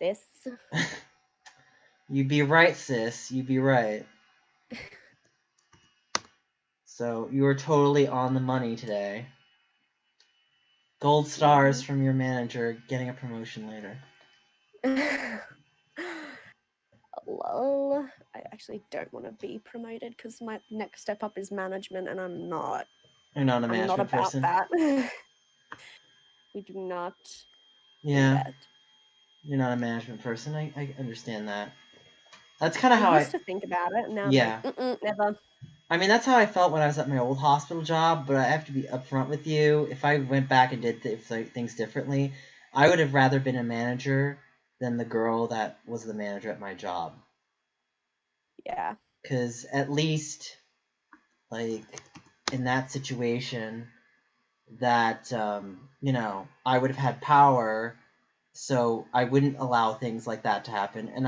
sis. You be right, sis. You be right. So you were totally on the money today. Gold stars from your manager getting a promotion later. Lol. I actually don't want to be promoted because my next step up is management, and I'm not. You're not a I'm not management about person. that. We do not do Yeah, that. you're not a management person. I understand that. That's kind I of how used to think about it, and now I'm like, Yeah. never. I mean, that's how I felt when I was at my old hospital job, but I have to be upfront with you. If I went back and did things differently, I would have rather been a manager than the girl that was the manager at my job. Yeah. Because at least, like, in that situation, that, I would have had power, so I wouldn't allow things like that to happen. And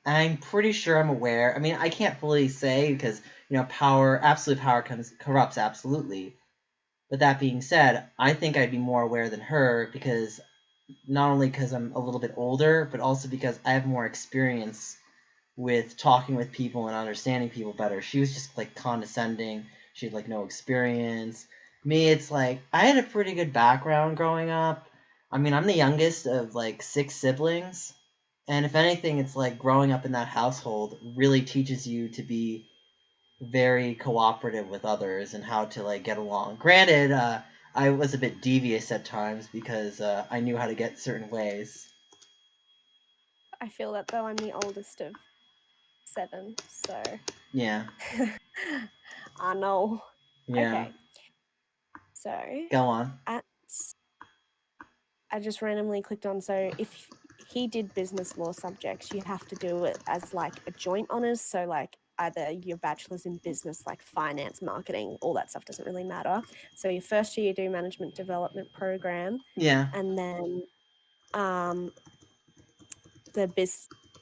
I'm pretty sure I'm aware. I mean, I can't fully say because, absolute power corrupts, absolutely. But that being said, I think I'd be more aware than her because not only because I'm a little bit older, but also because I have more experience with talking with people and understanding people better. She was just like condescending. She had like no experience. Me, it's like I had a pretty good background growing up. I mean, I'm the youngest of like 6 siblings. And if anything, it's like growing up in that household really teaches you to be very cooperative with others and how to like get along. Granted, I was a bit devious at times because I knew how to get certain ways. I feel that though I'm the oldest of 7, so Yeah, I know. yeah. Okay, so Go on. at I just randomly clicked on. So if he did business law subjects, you have to do it as like a joint honors. So like either your bachelor's in business, like finance, marketing, all that stuff doesn't really matter. So your first year you do management development program, Yeah. and then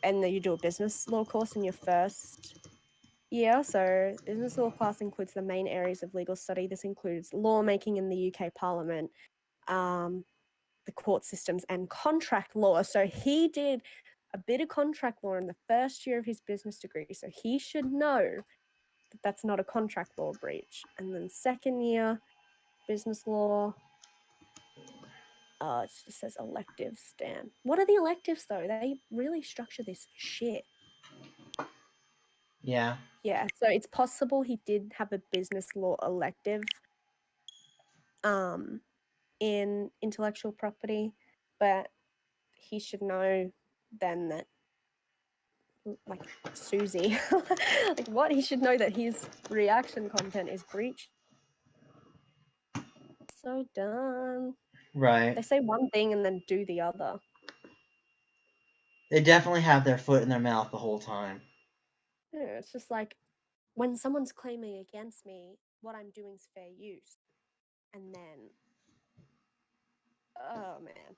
then you do a business law course in your first year. So business law class includes the main areas of legal study. This includes lawmaking in the UK Parliament, the court systems, and contract law. So he did a bit of contract law in the first year of his business degree. So he should know that that's not a contract law breach. And then second year, business law. It just says electives, damn. What are the electives though? They really structure this shit. Yeah. Yeah, so it's possible he did have a business law elective in intellectual property, but he should know then that, like, Susie, like, what? He should know that his reaction content is breach. So dumb. Right. They say one thing and then do the other. They definitely have their foot in their mouth the whole time. Yeah, it's just like when someone's claiming against me, what I'm doing is fair use. And then, oh man.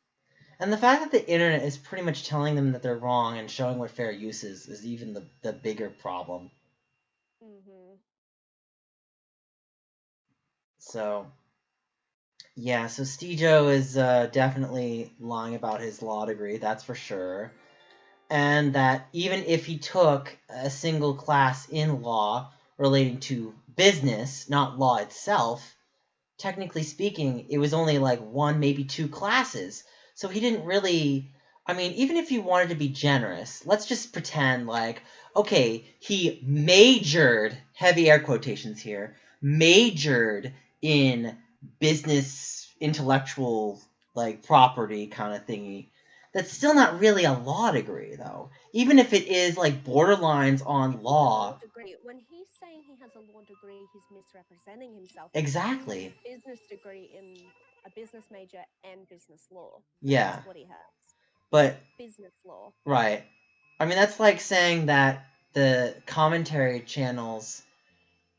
And the fact that the internet is pretty much telling them that they're wrong and showing what fair use is even the bigger problem. Mm-hmm. So, yeah, so Stejo is definitely lying about his law degree, that's for sure. And that even if he took a single class in law relating to business, not law itself, technically speaking, it was only like 1, maybe 2 classes. So he didn't really. I mean, even if you wanted to be generous, let's just pretend like, okay, he majored, heavy air quotations here, majored in business, intellectual, like property kind of thingy. That's still not really a law degree, though. Even if it is like borderlines on If it's a law law. degree, when he's saying he has a law degree, he's misrepresenting himself. He has a Exactly. business degree in a business major and business law. That's Yeah. what he has. It's But, business law. right. I mean, that's like saying that the commentary channels,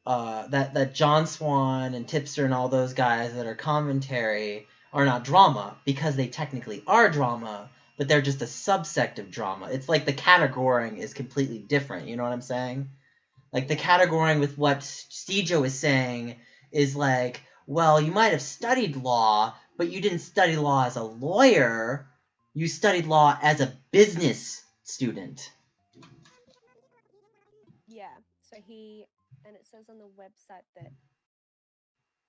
that John Swan and Tipster and all those guys that are commentary are not drama, because they technically are drama, but they're just a subsect of drama. It's like the categorizing is completely different, you know what I'm saying? Like, the Yeah. categorizing with what Stejo is saying is like, well, you might have studied law, but you didn't study law as a lawyer, You studied law as a business student. Yeah. So and it says on the website that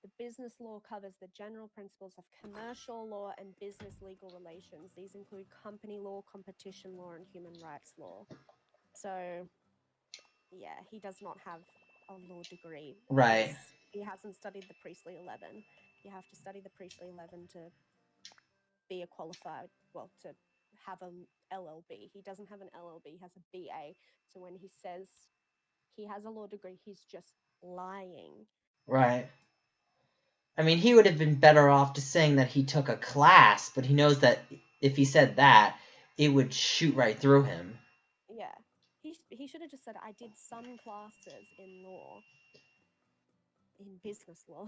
the business law covers the general principles of commercial law and business legal relations. These include company law, competition law, and human rights law. So, yeah, he does not have a law degree Right. because he hasn't studied the Priestley 11. You have to study the Priestley 11 to be a qualified, well, to have a LLB. He doesn't have an LLB, he has a BA. So when he says he has a law degree, he's just lying. Right. I mean, he would have been better off just saying that he took a class, but he knows that if he said that, it would shoot right through him. Yeah. He should have just said, I did some classes in law, in business law.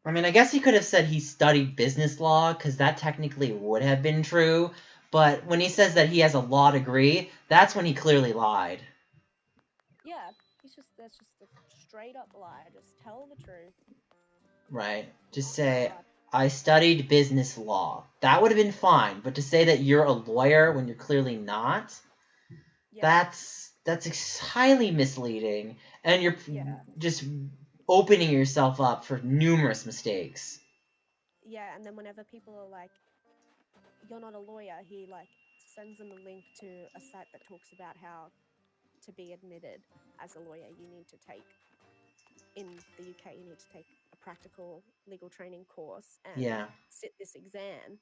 I mean, I guess he could have said he studied business law, because that technically would have been true, but when he says that he has a law degree, that's when he clearly lied. Yeah, that's just a straight up lie. Just tell the truth. Right. Just Not say, hard. I studied business law. That would have been fine, but to say that you're a lawyer when you're clearly not, Yeah, that's highly misleading, and you're yeah, just opening yourself up for numerous mistakes. yeah. And then whenever people are like, "You're not a lawyer," he like sends them a link to a site that talks about how to be admitted as a lawyer, you need to take in the UK, you need to take a practical legal training course and Yeah. sit this exam.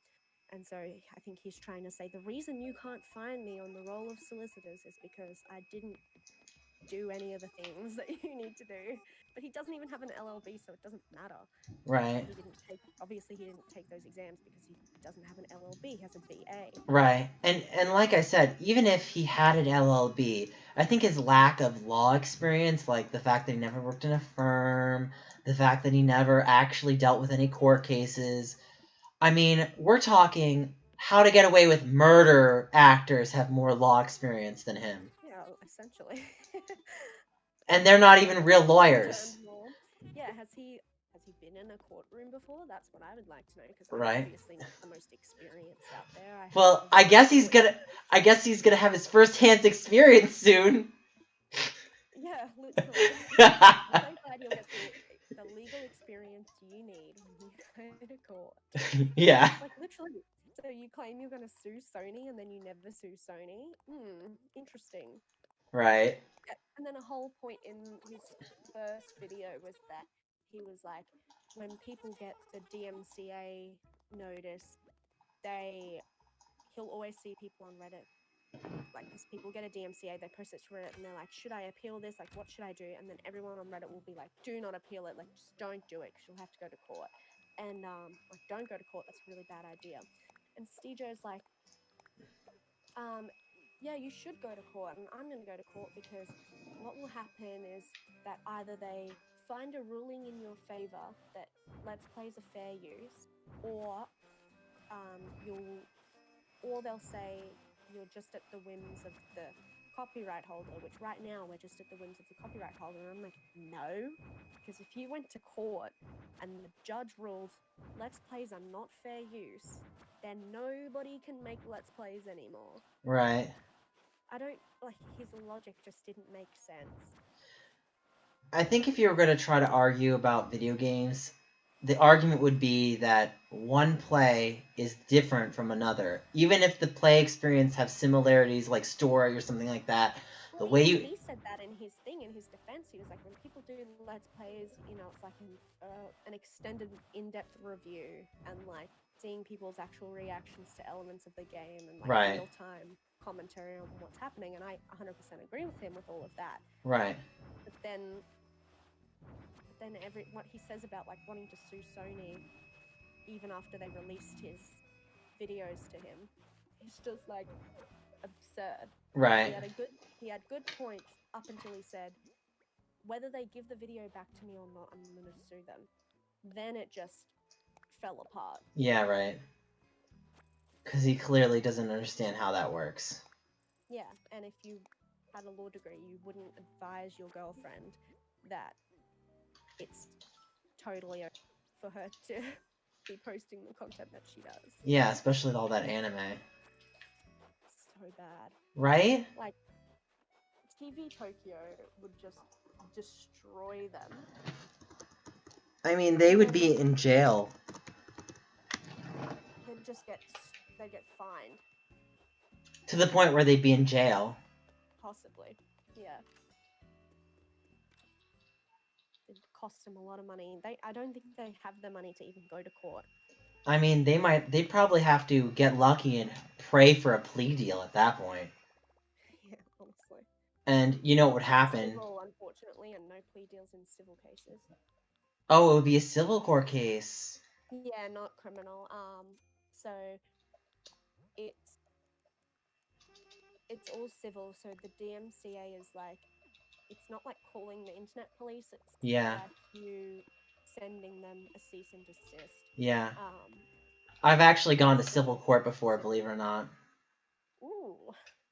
And so I think he's trying to say the reason you can't find me on the roll of solicitors is because I didn't do any of the things that you need to do. But he doesn't even have an LLB, so it doesn't matter that Right. he didn't take. Obviously, he didn't take those exams because he doesn't have an LLB. He has a BA. Right. And like I said, even if he had an LLB, I think his lack of law experience, like the fact that he never worked in a firm, the fact that he never actually dealt with any court cases, I mean, we're talking How to Get Away with Murder actors have more law experience than him. Yeah, essentially. And they're not Like even real overturned lawyers. law. Yeah, has he been in a courtroom before? That's what I would like to know because I'm Right. obviously not the most experienced out there. I have Well, a very small I guess he's gonna have his first hand experience soon. yeah, literally. I'm so glad you'll get the legal experience you need when you go to court. Yeah. Like literally. So you claim you're going to sue Sony and then you never sue Sony? Interesting. Right. Yeah, and then a whole point in his first video was that he was like, when people get the DMCA notice, he'll always see people on Reddit, like, because people get a DMCA, they post it to Reddit, and they're like, should I appeal this? Like, what should I do? And then everyone on Reddit will be like, do not appeal it. Like, just don't do it because you'll have to go to court. And like, don't go to court. That's a really bad idea. And Stejo's like, yeah, you should go to court, and I'm going to go to court because what will happen is that either they find a ruling in your favor that Let's Plays are fair use, or you'll, or they'll say you're just at the whims of the copyright holder, which right now we're just at the whims of the copyright holder. And I'm like, no, because if you went to court and the judge ruled Let's Plays are not fair use, then nobody can make Let's Plays anymore. Right. I don't like his logic just didn't make sense. I think if you were going to try to argue about video games, the argument would be that one play is different from another. Even if the play experience have similarities like story or something like that, Well, the way even you he said that in his thing, in his defense. He was like, when people do Let's Plays, it's like an extended, in-depth review and like seeing people's actual reactions to elements of the game and like Right. real-time commentary on what's happening. And I 100% agree with him with all of that. Right. But then what he says about like wanting to sue Sony even after they released his videos to him, it's just like absurd. Like Right. he had good points up until he said, whether they give the video back to me or not, I'm gonna sue them. Then it just fell apart. Yeah, right. Cuz he clearly doesn't understand how that works. Yeah, and if you had a law degree, you wouldn't advise your girlfriend that it's totally okay for her to be posting the content that she does. Yeah, especially with all that anime. so bad. right? Like, TV Tokyo would just destroy them. I mean, they And would then be in jail. they'd get fined, To the point where they'd be in jail. possibly. Yeah. It'd cost them a lot of money. I don't think they have the money to even go to court. I mean, they'd probably have to get lucky and pray for a plea deal at that point. Yeah, honestly. And you know what would It's happen? civil, unfortunately, and no plea deals in civil cases. Oh, it would be a civil court case. Yeah, not criminal. So it's it's all civil. So the DMCA is like, it's not like calling the internet police. It's Yeah, like you sending them a cease and desist. yeah. Um, I've actually gone to basically, civil court before, so believe it or not. ooh,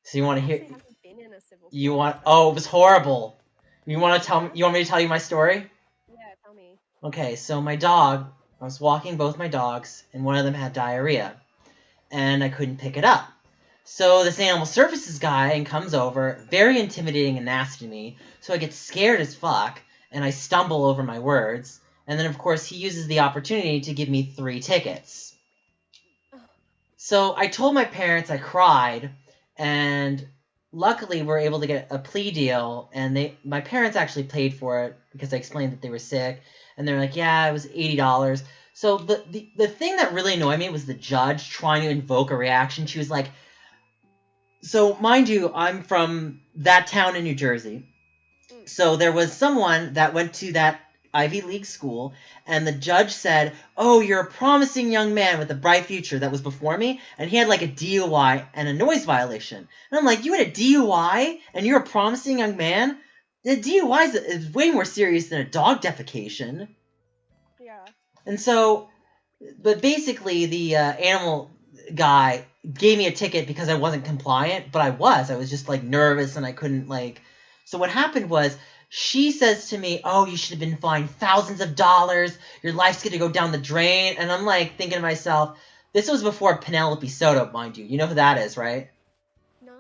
So you want I to hear? actually haven't been in a civil You court, want? but Oh, it was horrible. You want to tell me? yeah, You want me to tell you my story? yeah. Tell me. Okay, so my dog. I was walking both my dogs, and one of them had diarrhea, and I couldn't pick it up. So this animal services guy comes over, very intimidating and nasty to me. So I get scared as fuck, and I stumble over my words. And then, of course, he uses the opportunity to give me 3 tickets. So I told my parents, I cried, and luckily we're able to get a plea deal. And my parents actually paid for it because I explained that they were sick, and they're like, "Yeah, it was $80." So the thing that really annoyed me was the judge trying to invoke a reaction. She was like, so mind you, I'm from that town in New Jersey. So there was someone that went to that Ivy League school, and the judge said, "Oh, you're a promising young man with a bright future." That was before me, and he had like a DUI and a noise violation. And I'm like, "You had a DUI, and you're a promising young man? The DUI is way more serious than a dog defecation." Yeah. And so, but basically, the animal guy gave me a ticket because I wasn't compliant, but I was. I was just like nervous and I couldn't like. So what happened was she says to me, "Oh, you should have been fined thousands of dollars. Your life's gonna go down the drain." And I'm like thinking to myself, this was before Penelope Soto, mind you. You know who that is, right? No.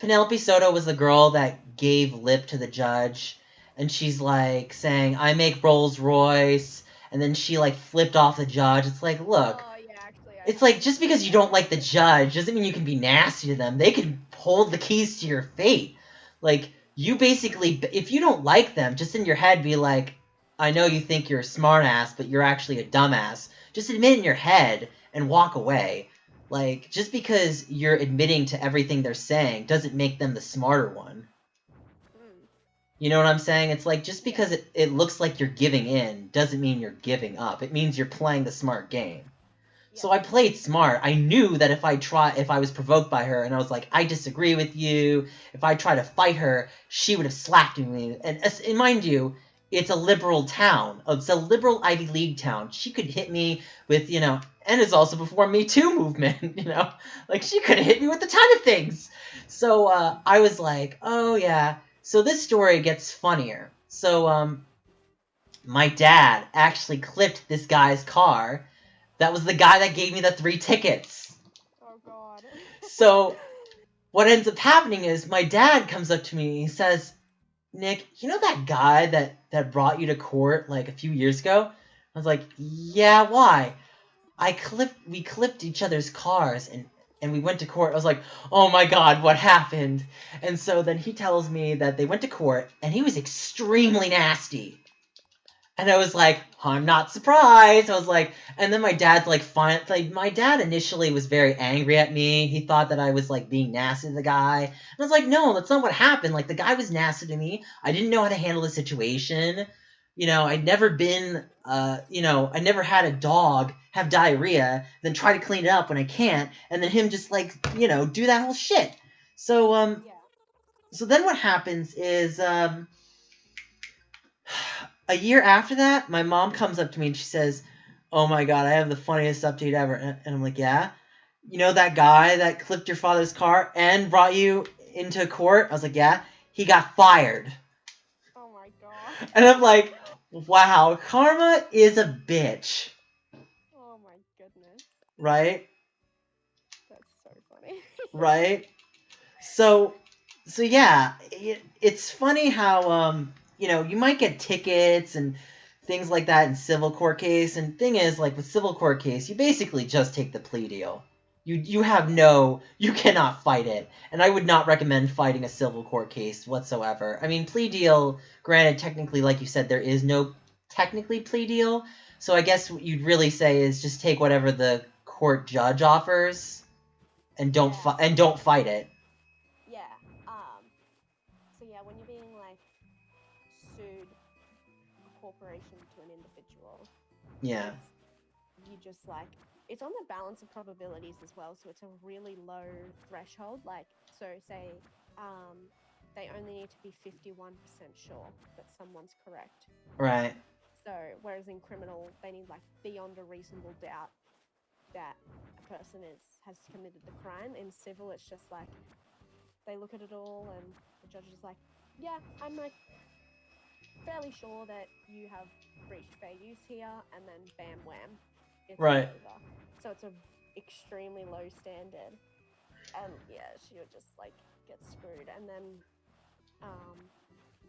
Penelope Soto was the girl that gave lip to the judge, and she's like saying, "I make Rolls Royce," and then she like flipped off the judge. It's like, look, Oh yeah, actually, I it's have like seen just that. because you don't like the judge doesn't mean you can be nasty to them. They can hold the keys to your fate. Like you basically, if you don't like them, just in your head be like, "I know you think you're a smartass, but you're actually a dumbass." Just admit it in your head and walk away. Like just because you're admitting to everything they're saying doesn't make them the smarter one. Mm, You know what I'm saying? It's like just yeah. because it looks like you're giving in doesn't mean you're giving up. It means you're playing the smart game. So Yeah. I played smart. I knew that if I was provoked by her and I was like, "I disagree with you," if I tried to fight her, she would have slapped me. And mind you, it's a liberal town. It's a liberal Ivy League town. She could hit me with, and it's also before Me Too movement, like she could have hit me with a ton of things. So I was like, "Oh yeah." So this story gets funnier. So my dad actually clipped this guy's car. That was the guy that gave me the 3 tickets. Oh god. So what ends up happening is my dad comes up to me and he says, "Nick, you know that guy that brought you to court like a few years ago?" I was like, "Yeah, why?" We clipped each other's cars and we went to court. I was like, "Oh my god, what happened?" And so then he tells me that they went to court and he was extremely nasty. And I was like, "I'm not surprised." I was like, and then my dad's like, fine. Like, my dad initially was very angry at me. He thought that I was like being nasty to the guy. And I was like, "No, that's not what happened. Like, the guy was nasty to me. I didn't know how to handle the situation. I'd never been, I never had a dog have diarrhea, then try to clean it up when I can't, and then him just like, do that whole shit." So, Yeah. so then what happens is, a year after that, my mom comes up to me and she says, "Oh my god, I have the funniest update ever." And I'm like, "Yeah? You know that guy that clipped your father's car and brought you into court?" I was like, "Yeah." "He got fired." Oh my god. And I'm like, wow, karma is a bitch. Oh my goodness. Right? That's so funny. right? So, so yeah, it's funny how you might get tickets and things like that in civil court case. And thing is, like with civil court case, you basically just take the plea deal. You cannot fight it, and I would not recommend fighting a civil court case whatsoever. I mean, plea deal. Granted, technically, like you said, there is no technically plea deal. So I guess what you'd really say is just take whatever the court judge offers, and Yeah. don't fight it. Yeah. So yeah, when you're being like sued a corporation to an individual, Yeah. it's you just like it's on the balance of probabilities as well. So it's a really low threshold. Like so, say they only need to be 51% sure that someone's correct. Right. So whereas in criminal, they need like beyond a reasonable doubt that a person has committed the crime. In civil, it's just like they look at it all and the judge is like, yeah, I'm like fairly sure that you have breached fair use here, and then bam wham, it's all Right. over. So it's a extremely low standard. And yeah, she would just like get screwed. And then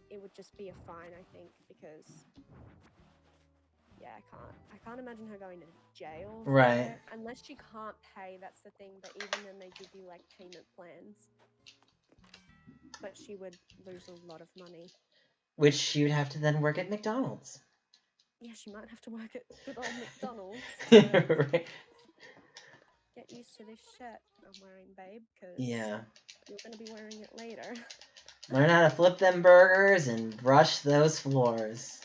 it would just be a fine, I think, because yeah, I can't imagine her going to jail for Right. it unless she can't pay. That's the thing. But even then, they give you like payment plans. But she would lose a lot of money. Which she would have to then work at McDonald's. Yeah, she might have to work at good old McDonald's to Right. get used to this shirt I'm wearing, babe, because Yeah. you're going to be wearing it later. Learn how to flip them burgers and brush those floors.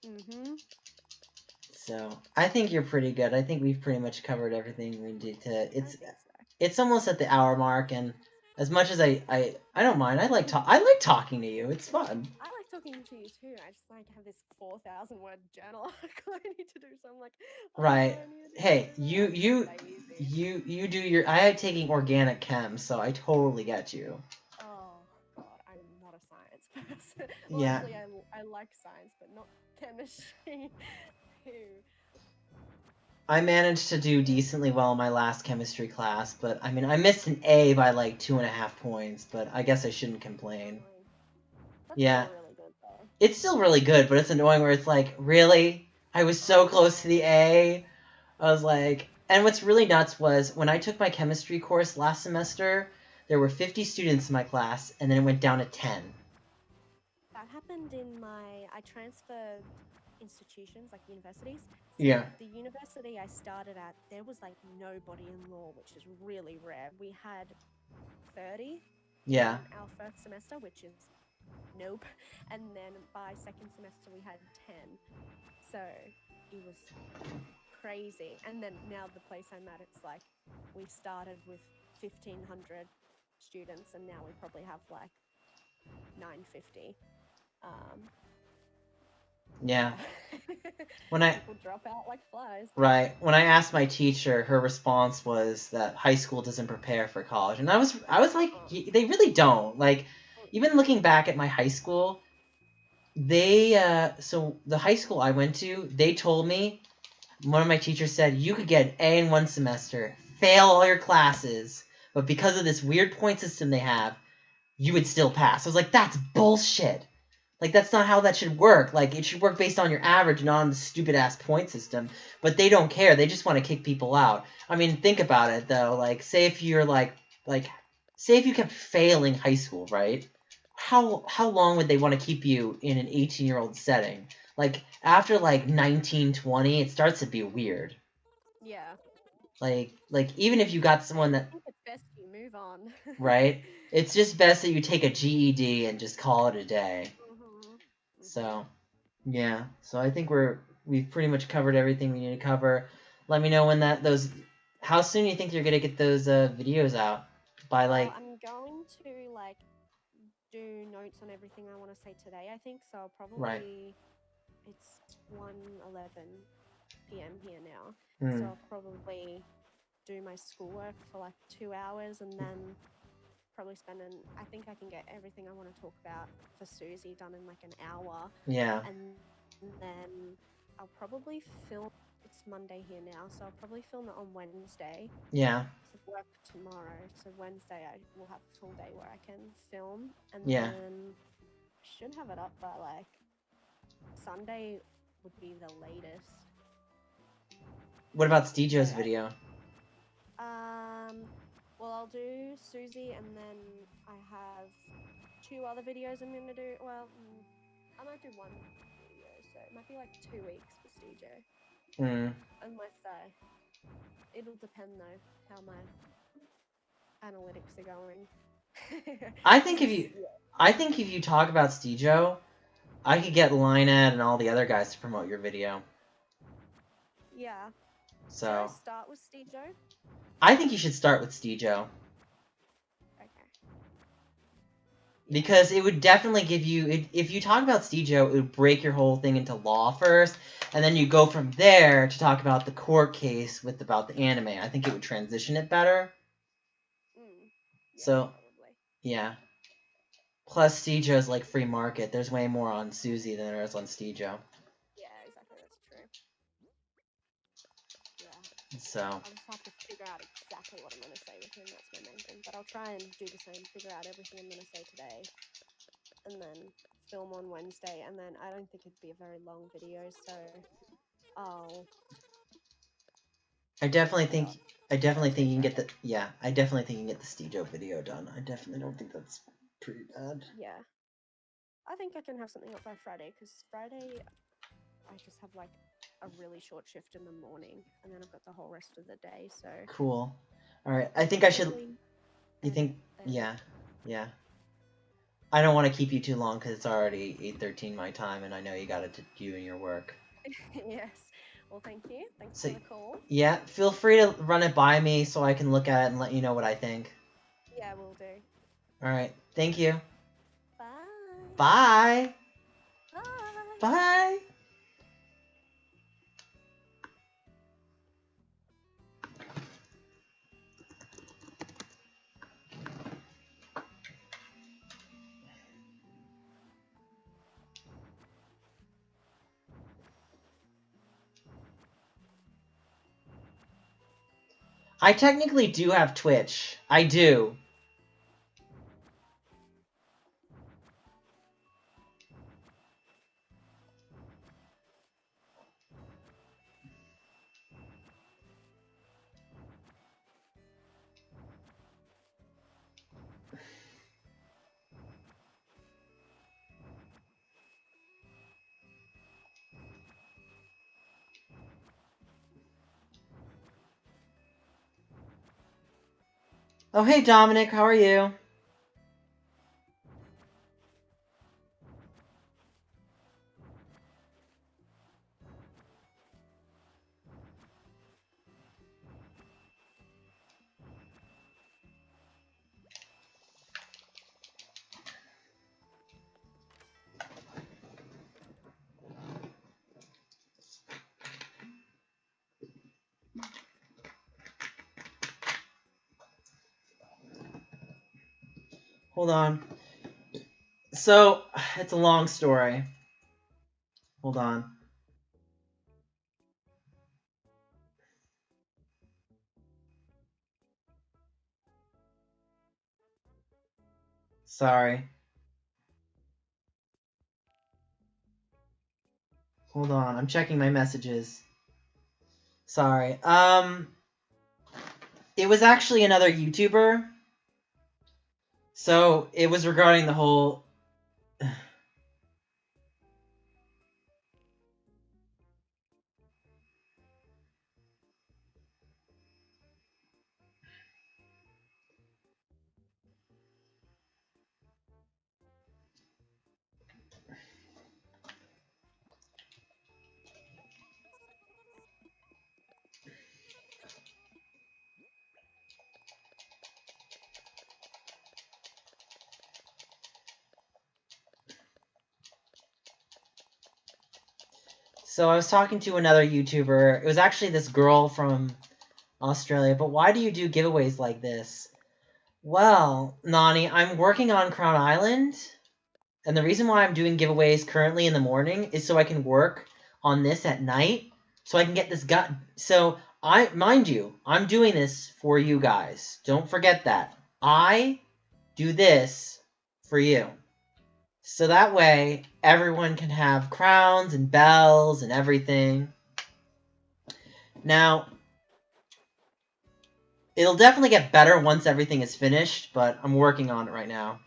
Mm-hmm. So I think you're pretty good. I think we've pretty much covered everything we need to. I think so. It's almost at the hour mark, and as much as I don't mind. I like talking to you. It's fun. I like talking to you too. I just like have this 4,000 word journal I need to do. So I'm like, oh, Right. I need to do Hey, that. I'm just lazy. you do your. I am taking organic chem, so I totally get you. Oh God, I'm not a science person. Well, Yeah. actually, I like science, but not chemistry. Who? I managed to do decently well in my last chemistry class, but I mean, I missed an A by like 2.5 points, but I guess I shouldn't complain. Annoying. That's Yeah, still really good though. it's still really good, but it's annoying where it's like, really? I was so close to the A. I was like, and what's really nuts was when I took my chemistry course last semester, there were 50 students in my class, and then it went down to 10. That happened in my. I transferred institutions like universities. So Yeah. the university I started at, there was like nobody in law, which is really rare. We had 30 Yeah. in our first semester, which is nope. And then by second semester we had 10. So it was crazy. And then now the place I'm at, it's like we started with 1,500 students, and now we probably have like 950. Yeah. Yeah. When I People drop out like flies. Right. When I asked my teacher, her response was that high school doesn't prepare for college. And I was like, they really don't. Like, even looking back at my high school, so the high school I went to, they told me, one of my teachers said, you could get an A in one semester, fail all your classes, but because of this weird point system they have, you would still pass. I was like, that's bullshit. Like, that's not how that should work. Like, it should work based on your average, not on the stupid ass point system. But they don't care. They just want to kick people out. I mean, think about it though. Like, say if you're say if you kept failing high school, right? How long would they want to keep you in an 18-year-old setting? Like, after like 19, 20, it starts to be weird. Yeah. Like even if you got someone I that, think it's best you move on. right? It's just best that you take a GED and just call it a day. Mhm. Mhm. So, yeah, so I think we've pretty much covered everything we need to cover. Let me know when those. How soon do you think you're gonna get those videos out? By Well, like, I'm going to like do notes on everything I want to say today, I think. So I'll right? probably it's 1:11 p.m. here now. So Hmm. I'll probably do my schoolwork for like 2 hours, and then probably spend an I think I can get everything I want to talk about for Susie done in like an hour, Yeah. and then I'll probably film it's Monday here now, so I'll probably film it on Wednesday. Yeah. Because I work tomorrow, so Wednesday I will have a full day where I can film, and Yeah. then I should have it up by like Sunday would be the latest. What about Stejo's So, video? Well, I'll do Susie, and then I have 2 other videos I'm gonna do. Well, I might do 1 video, so it might be like 2 weeks for Stejo. Unless it'll depend though how my analytics are going. I think if you talk about Stejo, I could get Lynette and all the other guys to promote your video. Yeah. So should I start with Stejo? I think you should start with Stejo. Okay. Because it would definitely give you, if you talk about Stejo, it would break your whole thing into law first, and then you go from there to talk about the court case about the anime. I think it would transition it better. Yeah, So, probably. yeah. Plus, Stejo's like free market. There's way more on Susie than there is on Stejo. Yeah, exactly. That's true. Yeah. So. I'll just have to figure out exactly what I'm going to say with him. That's my main thing. But I'll try and do the same. Figure out everything I'm going to say today. And then film on Wednesday. And then I don't think it'd be a very long video. So I'll... I definitely think you can get the I definitely think you can get the Stejo video done. I definitely don't think that's pretty bad. Yeah. I think I can have something up by Friday, because Friday I just have like a really short shift in the morning, and then I've got the whole rest of the day. So cool. All right, I think I should. You think? Then. Yeah. I don't want to keep you too long because it's already 8:13 my time, and I know you got to do in your work. Yes. Well, thank you. Thanks for the call. Yeah, feel free to run it by me so I can look at it and let you know what I think. Yeah, will do. All right. Thank you. Bye. Bye. Bye. Bye. I technically do have Twitch. I do. Oh, hey, Dominic. How are you? Hold on. So, it's a long story. Hold on. Sorry. Hold on. I'm checking my messages. Sorry. It was actually another YouTuber. So, it was regarding the whole... So I was talking to another YouTuber. It was actually this girl from Australia. But why do you do giveaways like this? Well, Nani, I'm working on Crown Island. And the reason why I'm doing giveaways currently in the morning is so I can work on this at night. so I can get this gun. So mind you, I'm doing this for you guys. Don't forget that. I do this for you. So that way, everyone can have crowns and bells and everything. Now, it'll definitely get better once everything is finished, but I'm working on it right now.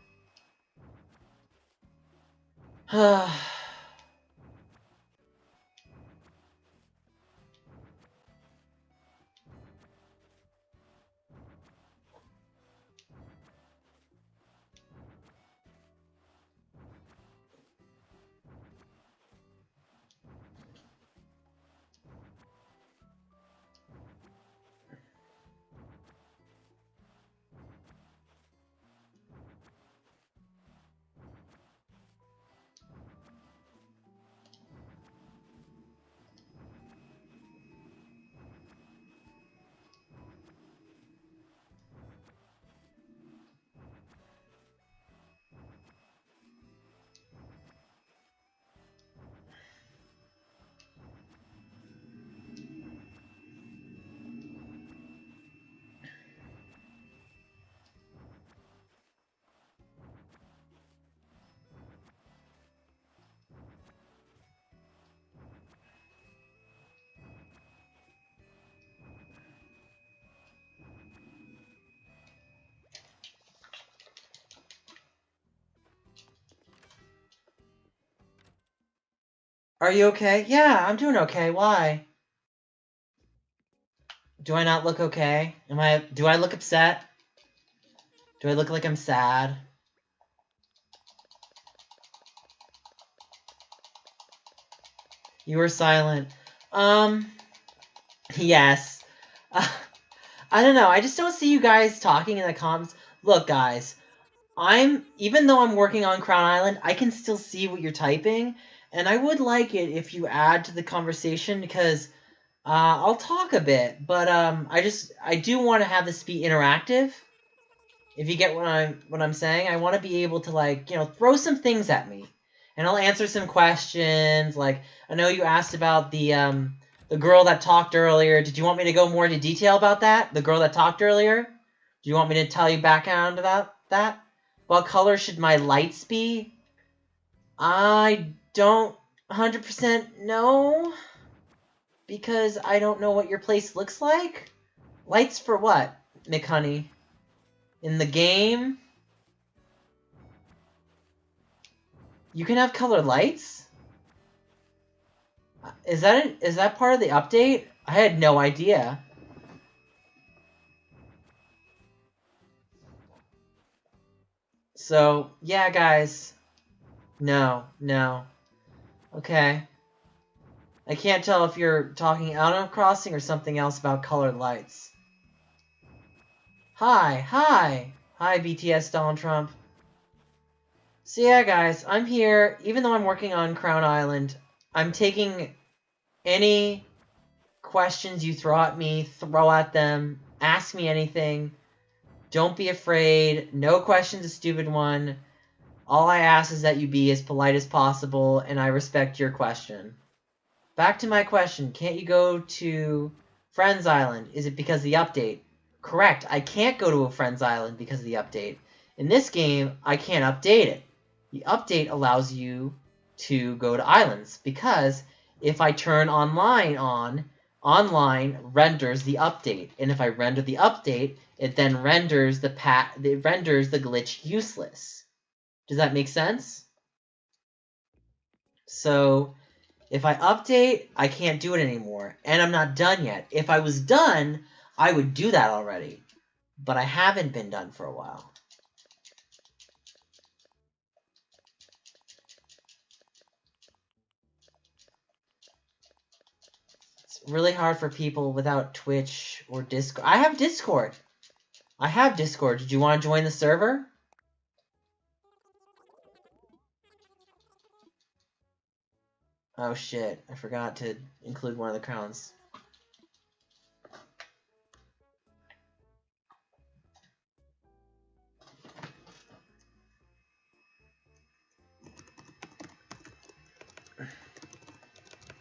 Are you okay? Yeah, I'm doing okay. Why? Do I not look okay? Do I look upset? Do I look like I'm sad? You were silent. Yes. I don't know. I just don't see you guys talking in the comments. Look, guys, even though I'm working on Crown Island, I can still see what you're typing, and I would like it if you add to the conversation because I'll talk a bit, but I do want to have this be interactive. If you get what I'm saying, I want to be able to, like, throw some things at me, and I'll answer some questions. Like, I know you asked about the girl that talked earlier. Did you want me to go more into detail about that? The girl that talked earlier? Do you want me to tell you background about that? What color should my lights be? I don't 100% know because I don't know what your place looks like. Lights for what, McHoney? In the game? You can have colored lights? Is that part of the update? I had no idea. So, yeah, guys. No. Okay. I can't tell if you're talking Animal Crossing or something else about colored lights. Hi, BTS Donald Trump. So yeah, guys, I'm here. Even though I'm working on Crown Island, I'm taking any questions you throw at me, throw at them, ask me anything. Don't be afraid. No question's a stupid one. All I ask is that you be as polite as possible, and I respect your question. Back to my question. Can't you go to Friends Island? Is it because of the update? Correct. I can't go to a Friends Island because of the update. In this game, I can't update it. The update allows you to go to islands because if I turn online on, online renders the update, and if I render the update, it then renders the glitch useless. Does that make sense? So if I update, I can't do it anymore, and I'm not done yet. If I was done, I would do that already, but I haven't been done for a while. It's really hard for people without Twitch or Discord. I have Discord. Did you want to join the server? Oh shit, I forgot to include one of the crowns.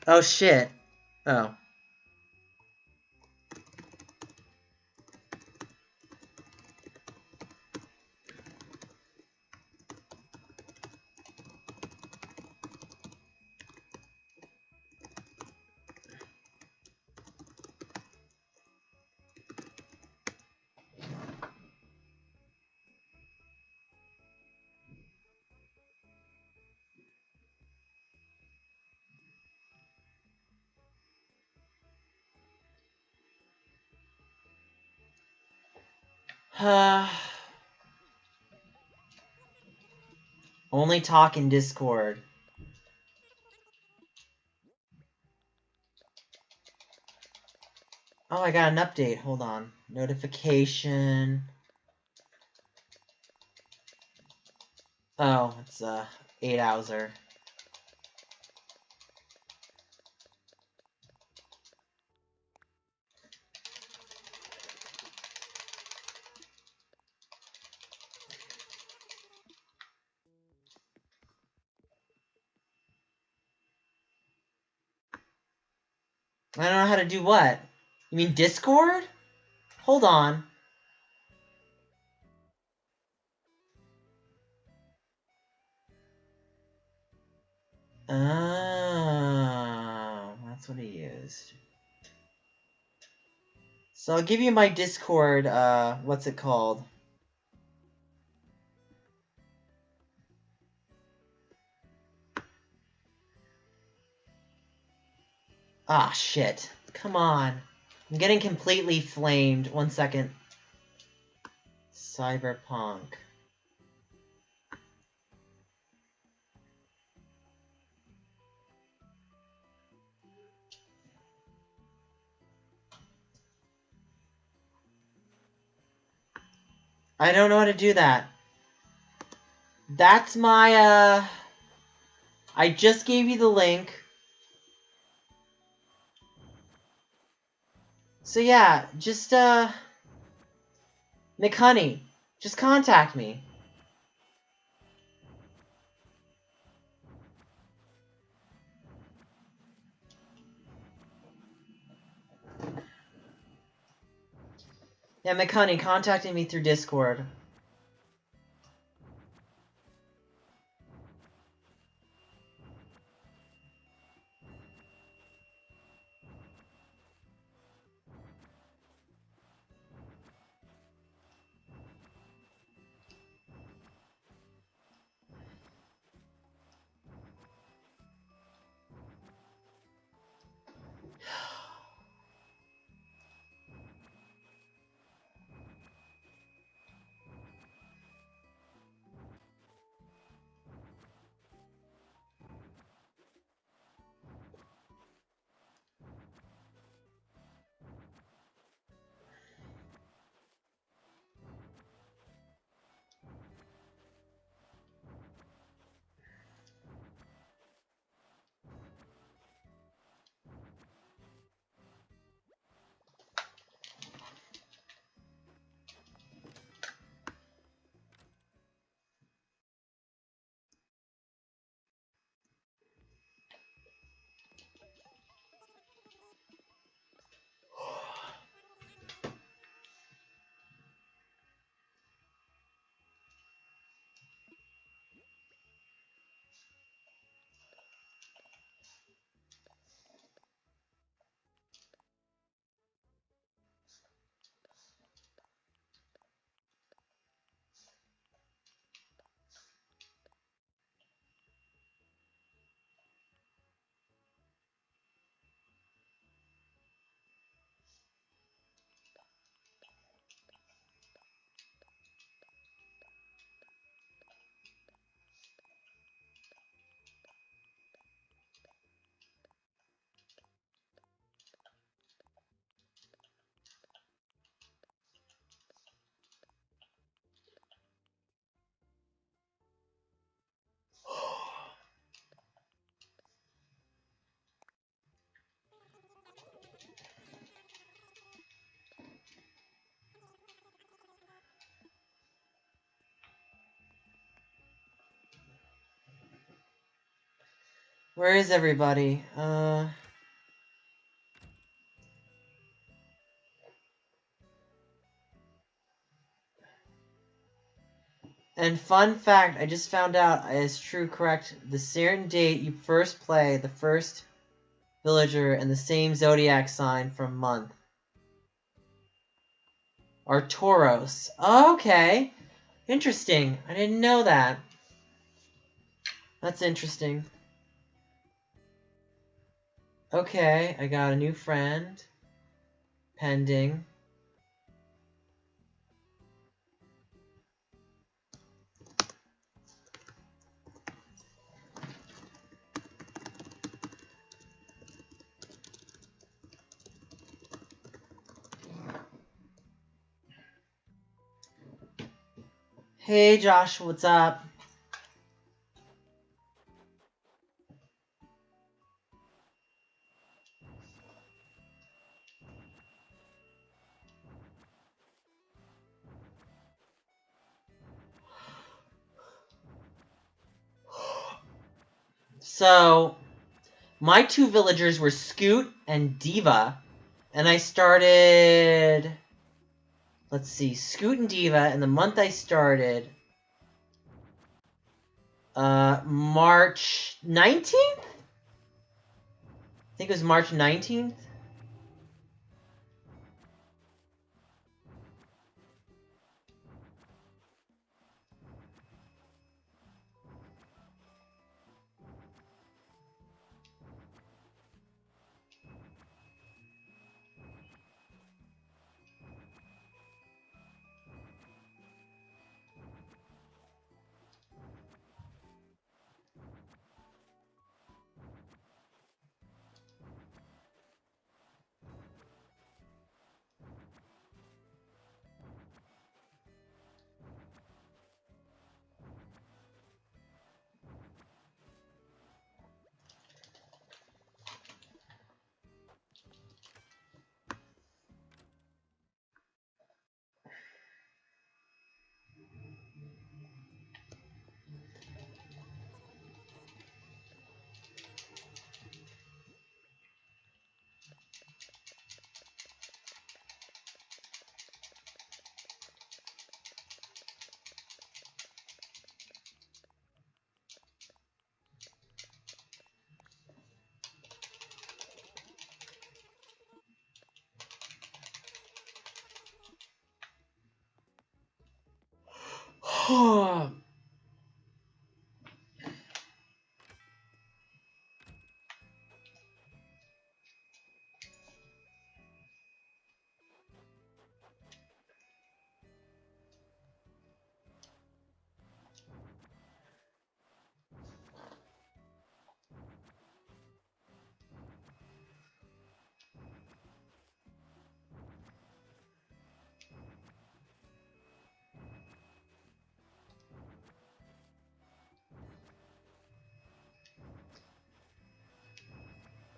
Oh shit. Oh. Only talk in Discord. Oh, I got an update. Hold on. Notification. Oh, it's 8-houser. I don't know how to do what? You mean Discord? Hold on. Oh, that's what he used. So I'll give you my Discord, what's it called? Ah, shit. Come on. I'm getting completely flamed. 1 second. Cyberpunk. I don't know how to do that. That's my, I just gave you the link. So yeah, just, McHoney, just contact me. Yeah, McHoney, contacting me through Discord. Where is everybody? And fun fact, I just found out is true, correct. The certain date you first play the first villager in the same zodiac sign from month are Tauros. Okay. Interesting. I didn't know that. That's interesting. Okay, I got a new friend. Pending. Hey Josh, what's up? So, my two villagers were Scoot and Diva, and I started... Let's see, Scoot and Diva, and the month I started... March 19th? I think it was March 19th.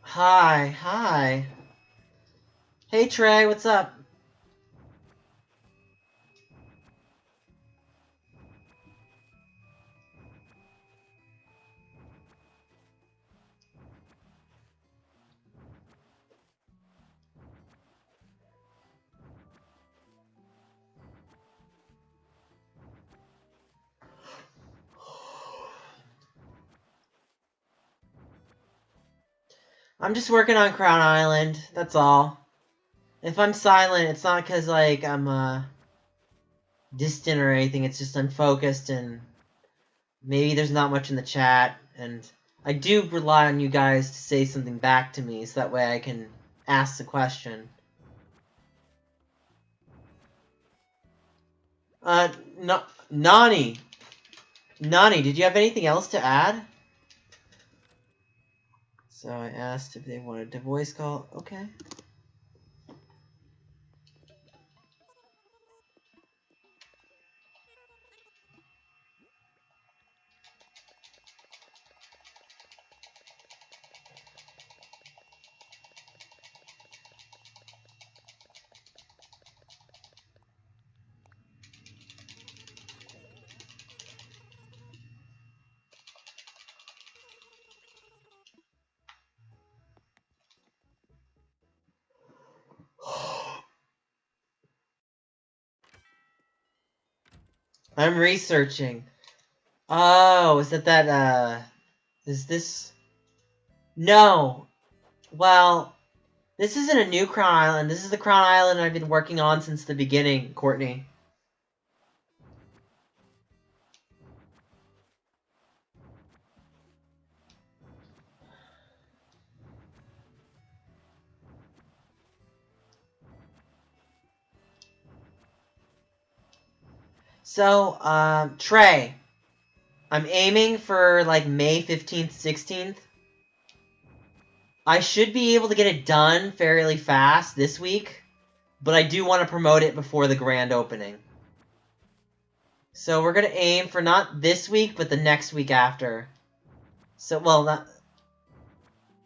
Hi. Hey Trey, what's up? I'm just working on Crown Island, that's all. If I'm silent, it's not because, like, I'm, distant or anything, it's just unfocused and maybe there's not much in the chat, and I do rely on you guys to say something back to me so that way I can ask the question. No, Nani, did you have anything else to add? So I asked if they wanted to voice call. Okay. I'm researching. Oh, is is this... No. Well, this isn't a new Crown Island. This is the Crown Island I've been working on since the beginning, Courtney. So, Trey, I'm aiming for, like, May 15th, 16th. I should be able to get it done fairly fast this week, but I do want to promote it before the grand opening. So we're gonna aim for not this week, but the next week after. So, well, not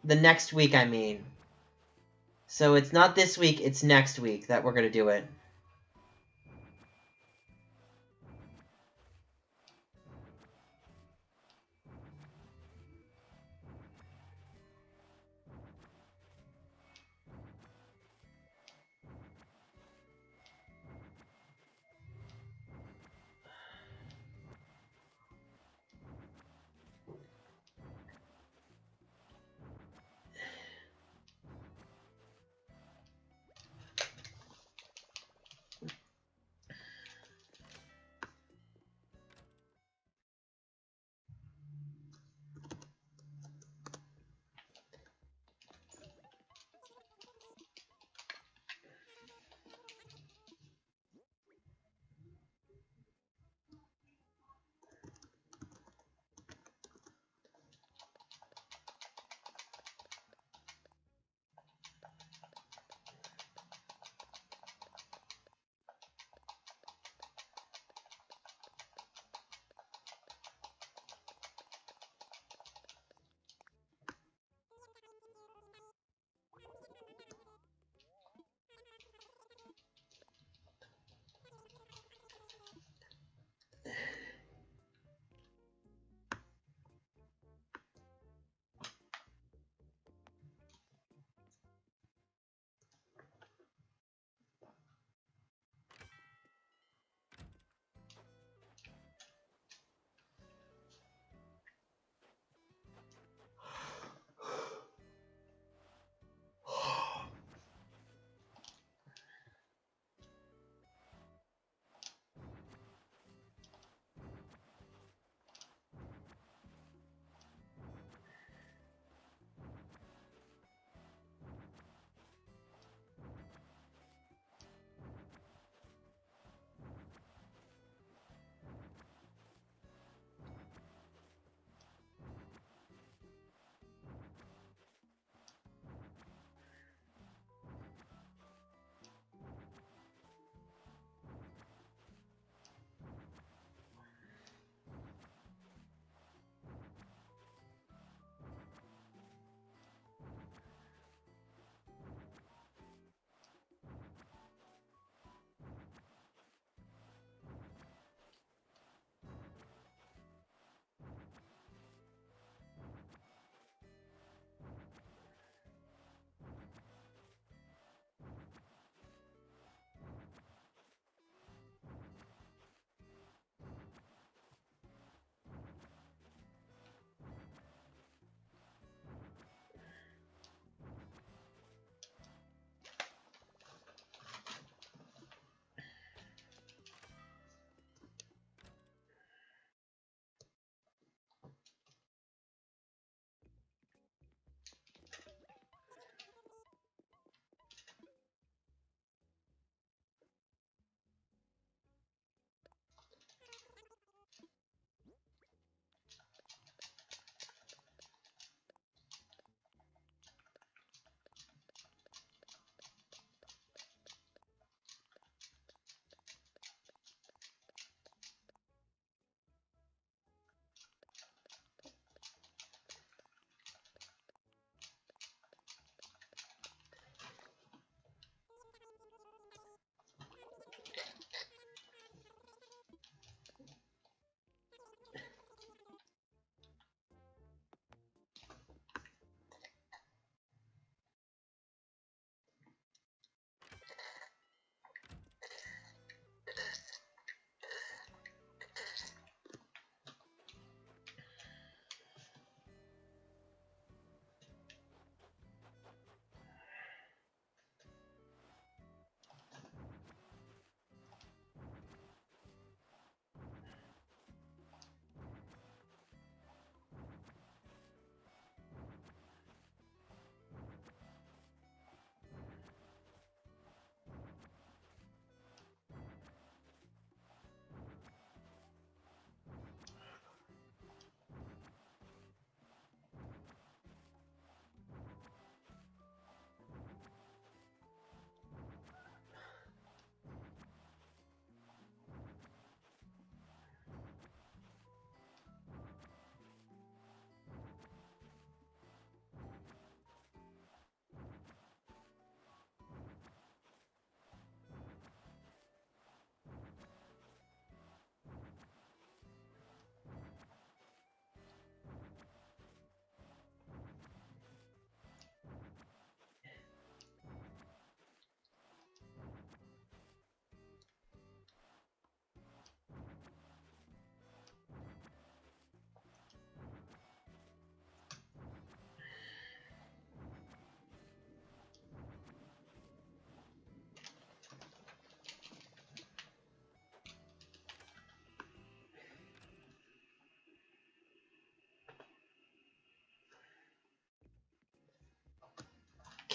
the next week, I mean. So it's not this week, it's next week that we're gonna do it.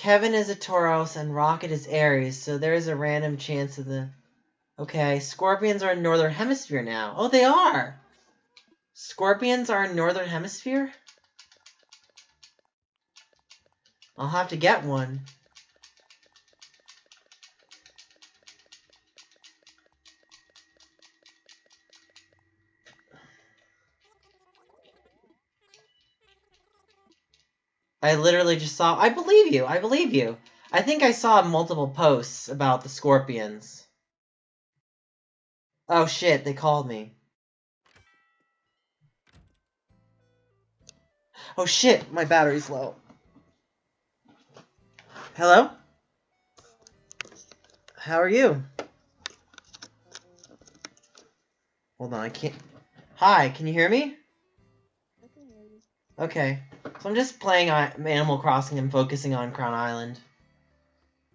Kevin is a Taurus and Rocket is Aries, so there is a random chance of the... Okay, Scorpions are in Northern Hemisphere now. Oh, they are! Scorpions are in Northern Hemisphere? I'll have to get one. I literally just saw... I believe you! I believe you! I think I saw multiple posts about the Scorpions. Oh shit, they called me. Oh shit, my battery's low. Hello? How are you? Hold on, I can't... Hi, can you hear me? I can hear you. Okay. So I'm just playing Animal Crossing and focusing on Crown Island.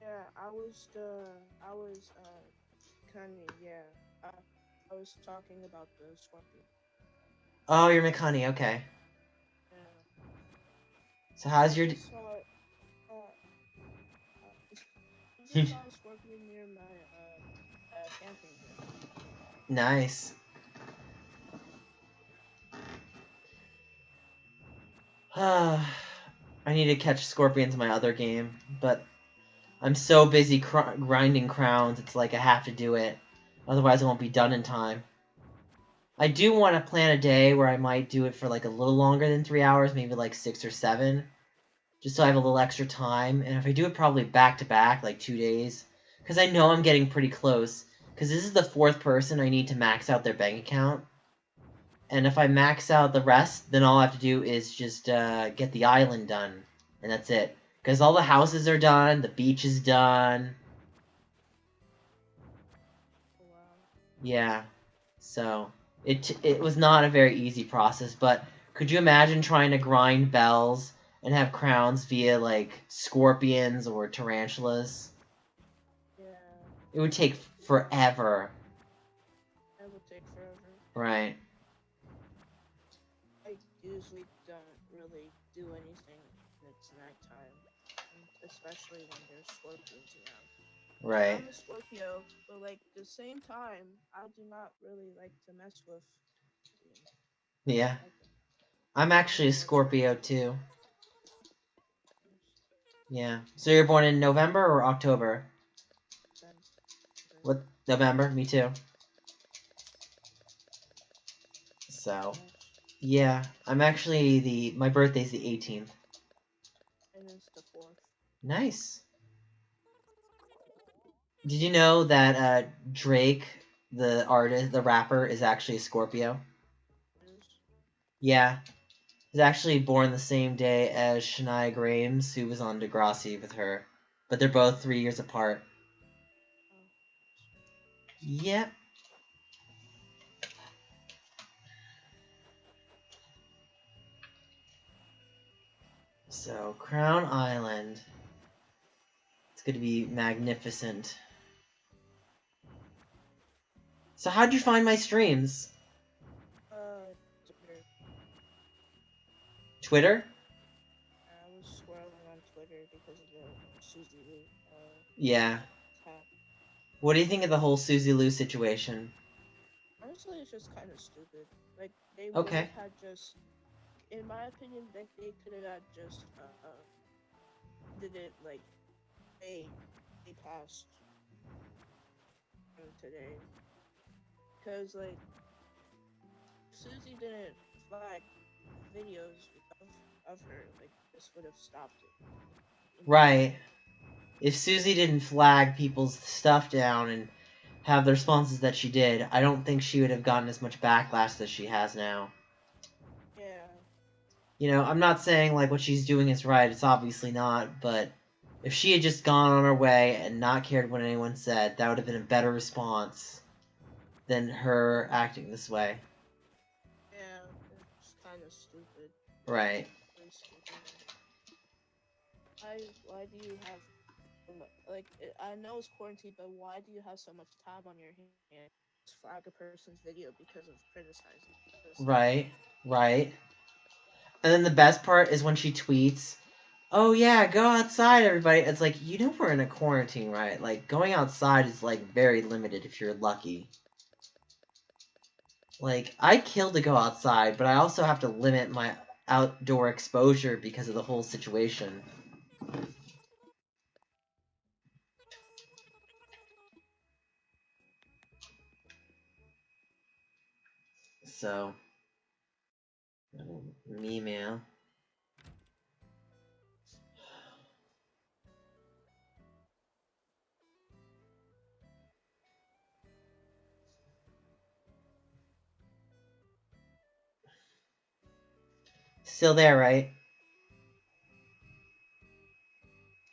Yeah, I was kind of yeah. I was talking about the scorpion. Oh, you're McHoney, okay. Yeah, So how's I your... just saw I just saw a scorpion near my camping ground. Nice. I need to catch scorpions in my other game, but I'm so busy grinding crowns, it's like I have to do it. Otherwise I won't be done in time. I do want to plan a day where I might do it for like a little longer than 3 hours, maybe like 6 or 7. Just so I have a little extra time. And if I do it probably back to back, like 2 days, because I know I'm getting pretty close. Because this is the 4th person I need to max out their bank account. And if I max out the rest, then all I have to do is just get the island done. And that's it. Because all the houses are done, the beach is done. Oh, wow. Yeah. So, it was not a very easy process, but could you imagine trying to grind bells and have crowns via, like, scorpions or tarantulas? Yeah, It would take forever. it would take forever. Right. I usually don't really do anything when it's nighttime, and especially when there's scorpions around. Right. I'm a Scorpio, but like the same time, I do not really like to mess with scorpions. Yeah. Like I'm I don't actually a know what's wrong Scorpio, with me. too. Yeah. So you're born in November or October? Then, What? November? Me too. So, match, yeah. I'm actually my birthday's the 18th. and it's the fourth. Nice. Did you know that Drake, the artist, the rapper, is actually a Scorpio? Is Yeah. He's actually born the same day as Shania Grimes, who was on Degrassi with her. But they're both 3 years apart. oh, Yep. So, Crown Island. It's going to be magnificent. So, how'd you find my streams? Twitter. Twitter? I was scrolling on Twitter because of the Suzy Lou Yeah. tab. What do you think of the whole Suzy Lou situation? Honestly, it's just kind of stupid. Like they would Okay. have had just, in my opinion, that they could have had just did it like they passed today because like Susie didn't flag videos of her, like this would have stopped it, in my Right. opinion. If Susie didn't flag people's stuff down and have the responses that she did, I don't think she would have gotten as much backlash as she has now. Yeah, You know, I'm not saying like what she's doing is right, it's obviously not, but if she had just gone on her way and not cared what anyone said, that would have been a better response than her acting this way. yeah, it's kind of stupid, Right. really stupid. Why do you have like I know it's quarantine, but why do you have so much time on your hand? Just flag a person's video because of criticizing. Right. Right. And then the best part is when she tweets, Oh yeah, go outside, everybody. It's like, you know we're in a quarantine, right? Like, going outside is, like, very limited if you're lucky. Like, I kill to go outside, but I also have to limit my outdoor exposure because of the whole situation. So, me, man. Still there, right?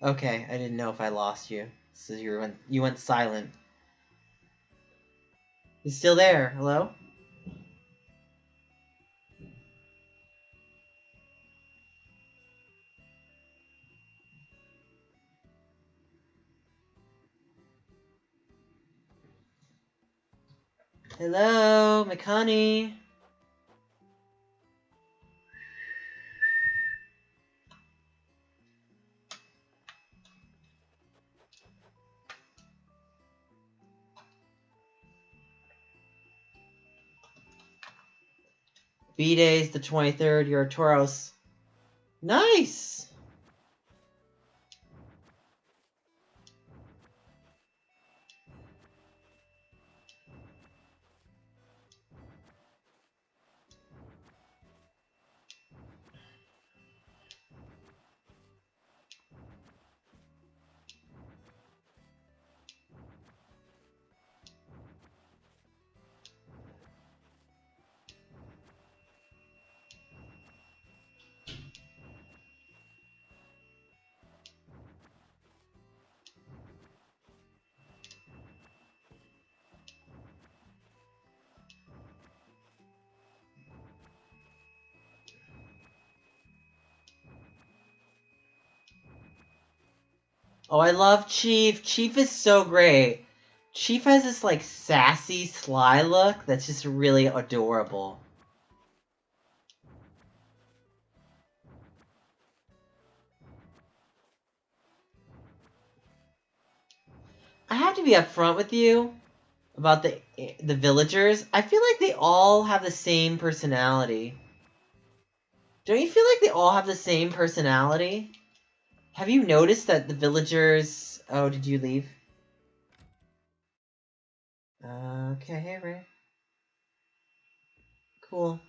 Okay, I didn't know if I lost you. So you went silent. You still there? Hello? Hello, McHoney. B-Day's the 23rd, you're a Tauros. Nice! Oh, I love Chief. Chief is so great. Chief has this, like, sassy, sly look that's just really adorable. I have to be upfront with you about the villagers. I feel like they all have the same personality. Don't you feel like they all have the same personality? Have you noticed that the villagers... Oh, did you leave? Okay, hey, Ray. Cool.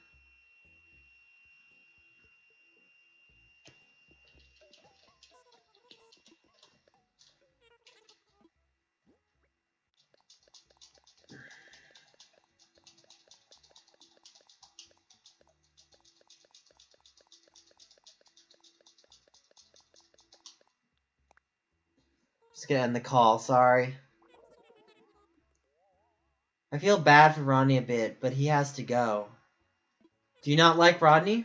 Just gonna end the call, sorry. I feel bad for Rodney a bit, but he has to go. Do you not like Rodney?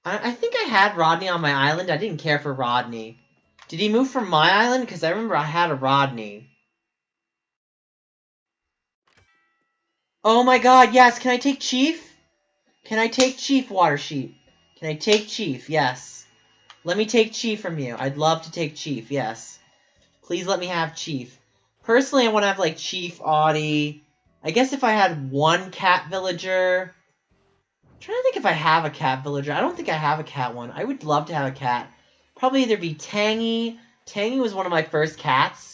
I think I had Rodney on my island. I didn't care for Rodney. Did he move from my island? Because I remember I had a Rodney. Oh my god, yes! Can I take Chief? Can I take Chief, Water Sheep? Can I take Chief? Yes. Let me take Chief from you. I'd love to take Chief, yes. Please let me have Chief. Personally, I want to have, like, Chief, Audie. I guess if I had one cat villager... I'm trying to think if I have a cat villager. I don't think I have a cat one. I would love to have a cat. Probably either be Tangy. Tangy was one of my first cats.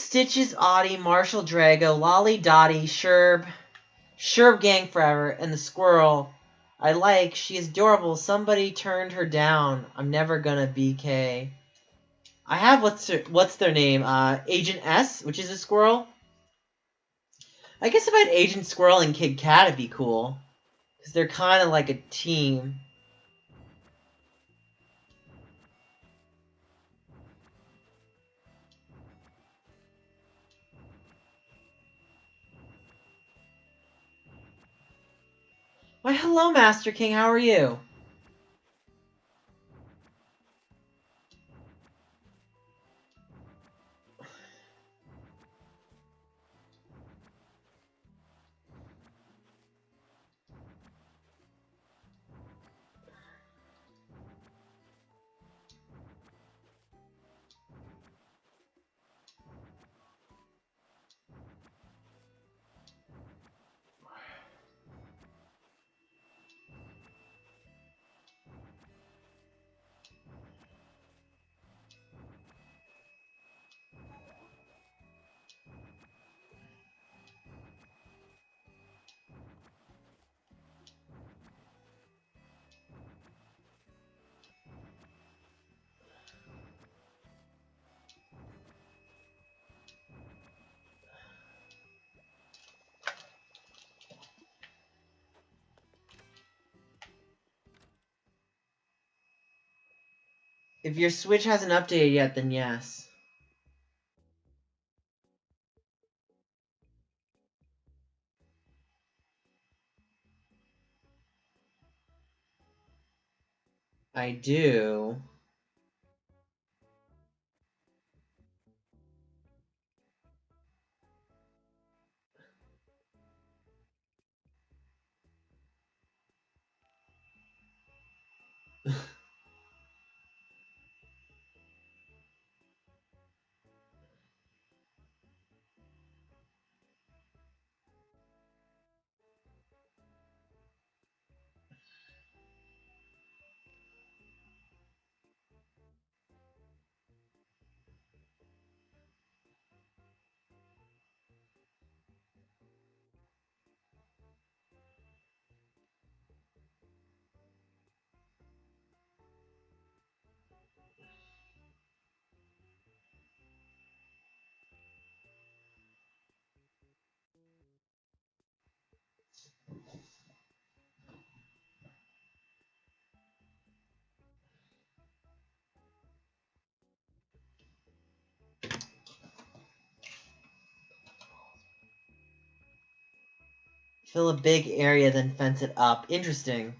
Stitches, Audie, Marshall, Drago, Lolly, Dottie, Sherb gang forever, and the squirrel I like. She is adorable. Somebody turned her down. I'm never gonna BK. I have what's their name? Agent S, which is a squirrel. I guess if I had Agent Squirrel and Kid Cat, it'd be cool. Because they're kind of like a team. Why, hello, Master King. How are you? If your Switch hasn't updated yet, then yes. I do. Fill a big area, then fence it up. Interesting.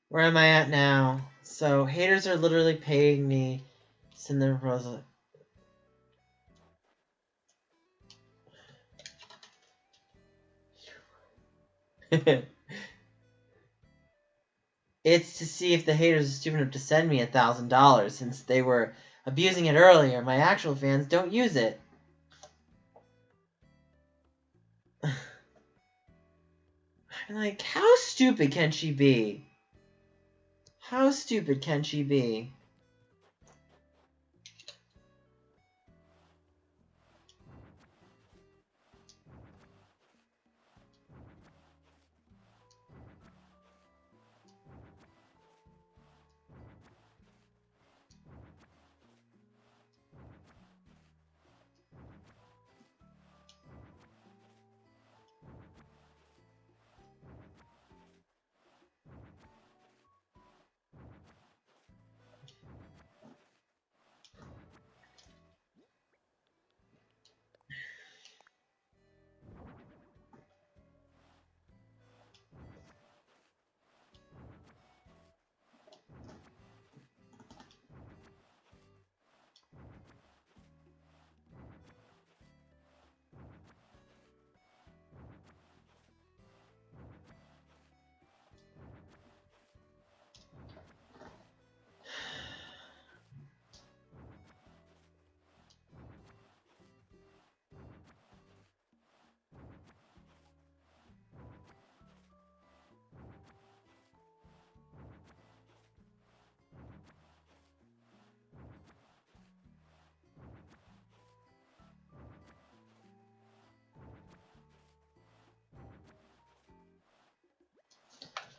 Where am I at now? So haters are literally paying me. Send them proposal. It's to see if the haters are stupid enough to send me $1,000 since they were abusing it earlier. My actual fans don't use it. Like, how stupid can she be? How stupid can she be?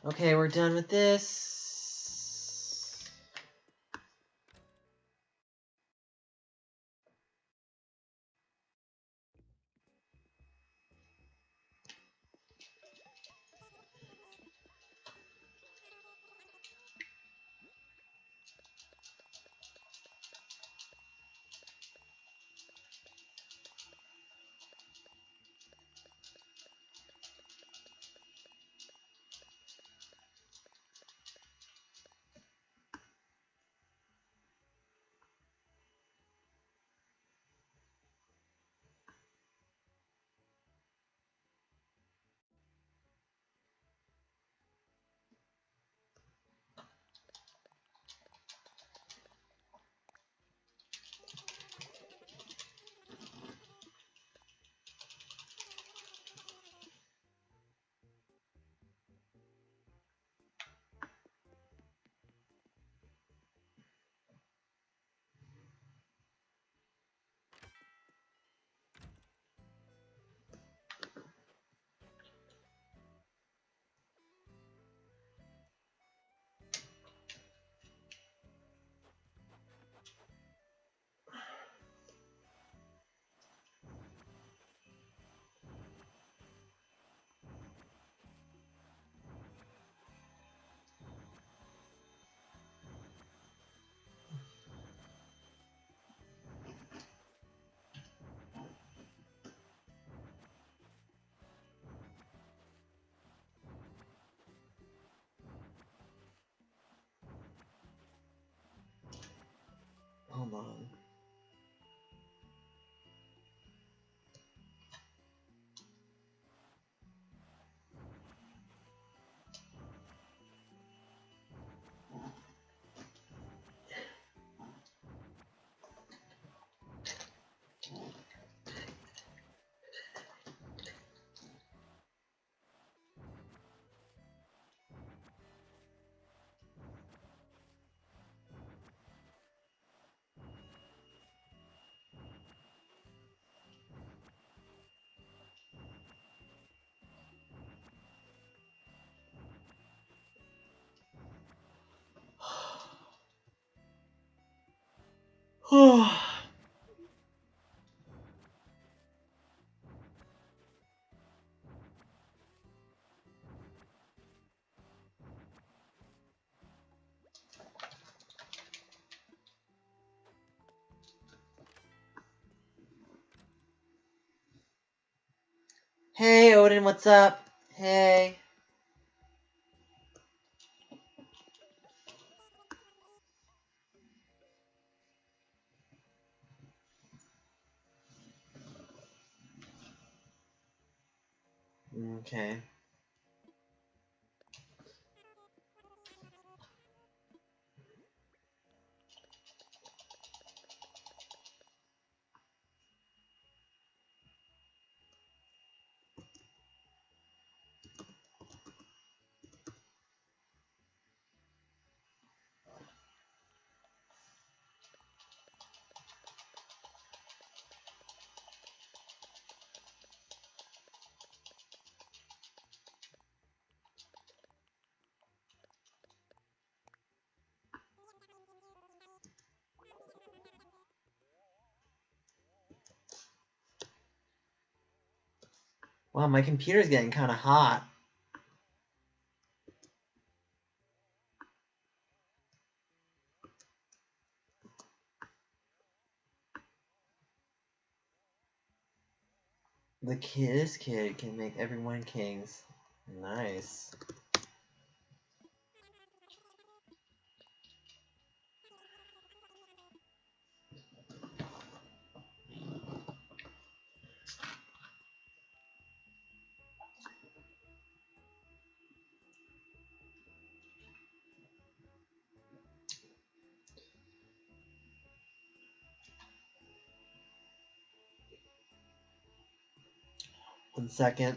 Okay, we're done with this. Hold on. Hey, Odin, what's up? Hey. Okay. Wow, my computer's getting kind of hot. This kid can make everyone kings. Nice. One second.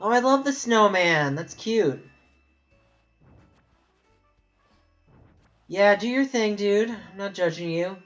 Oh, I love the snowman. That's cute. Yeah, do your thing, dude. I'm not judging you.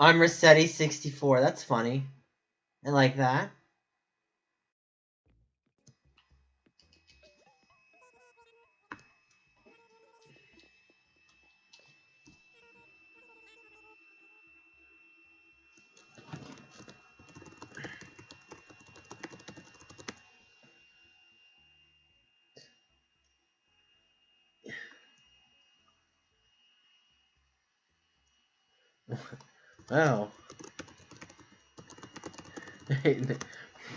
I'm Rossetti64. That's funny. I like that. Oh.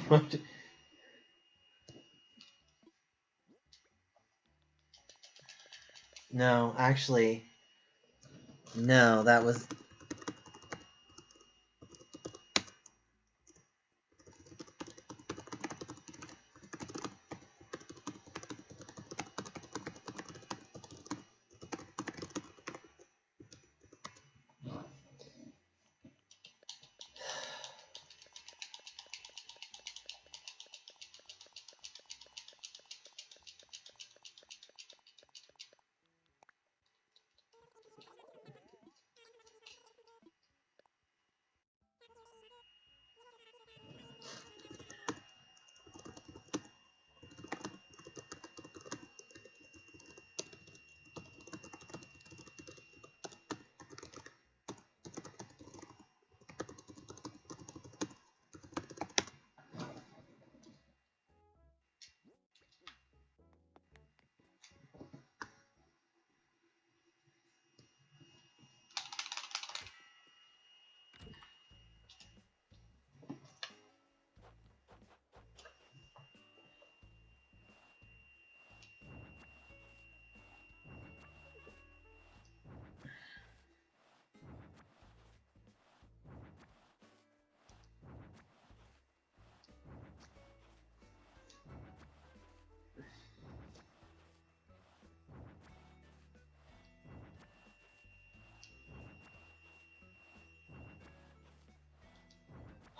What? No, actually, no, that was...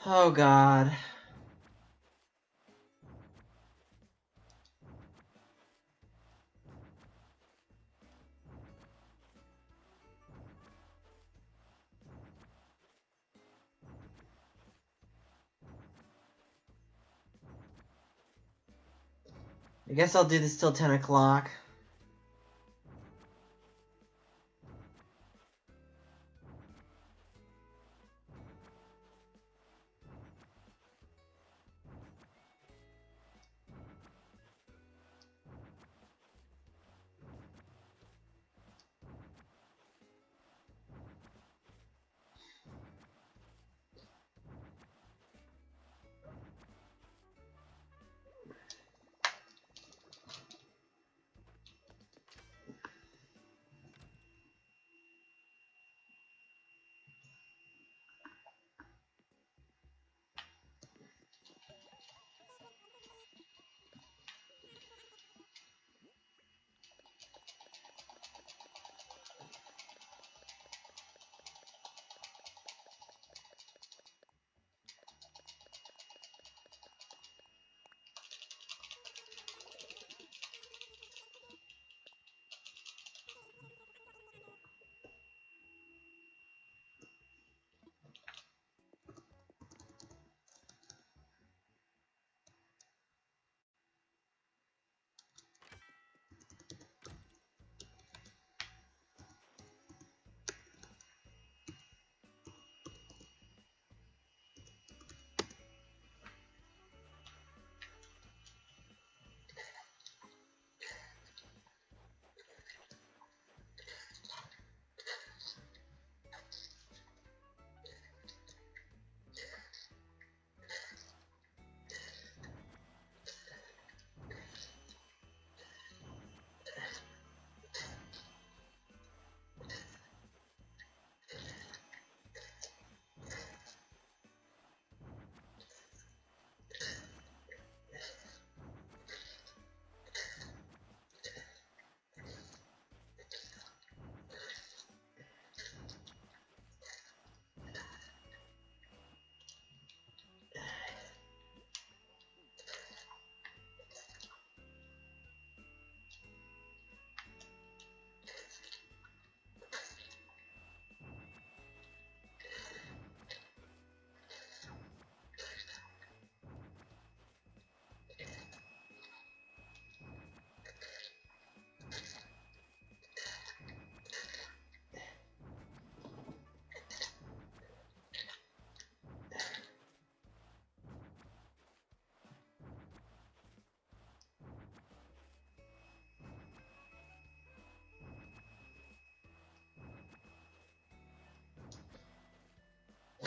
Oh God. I guess I'll do this till 10 o'clock.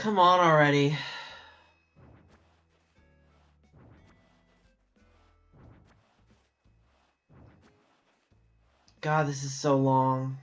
Come on already. God, this is so long.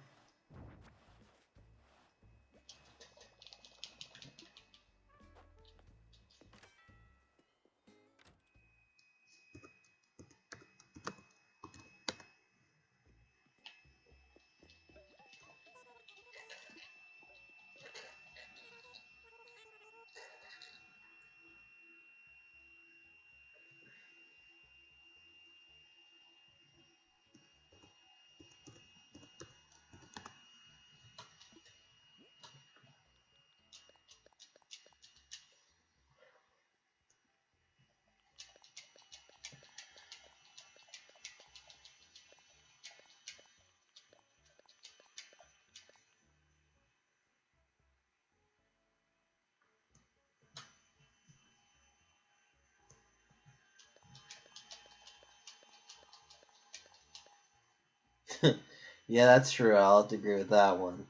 Yeah, that's true. I'll have to agree with that one.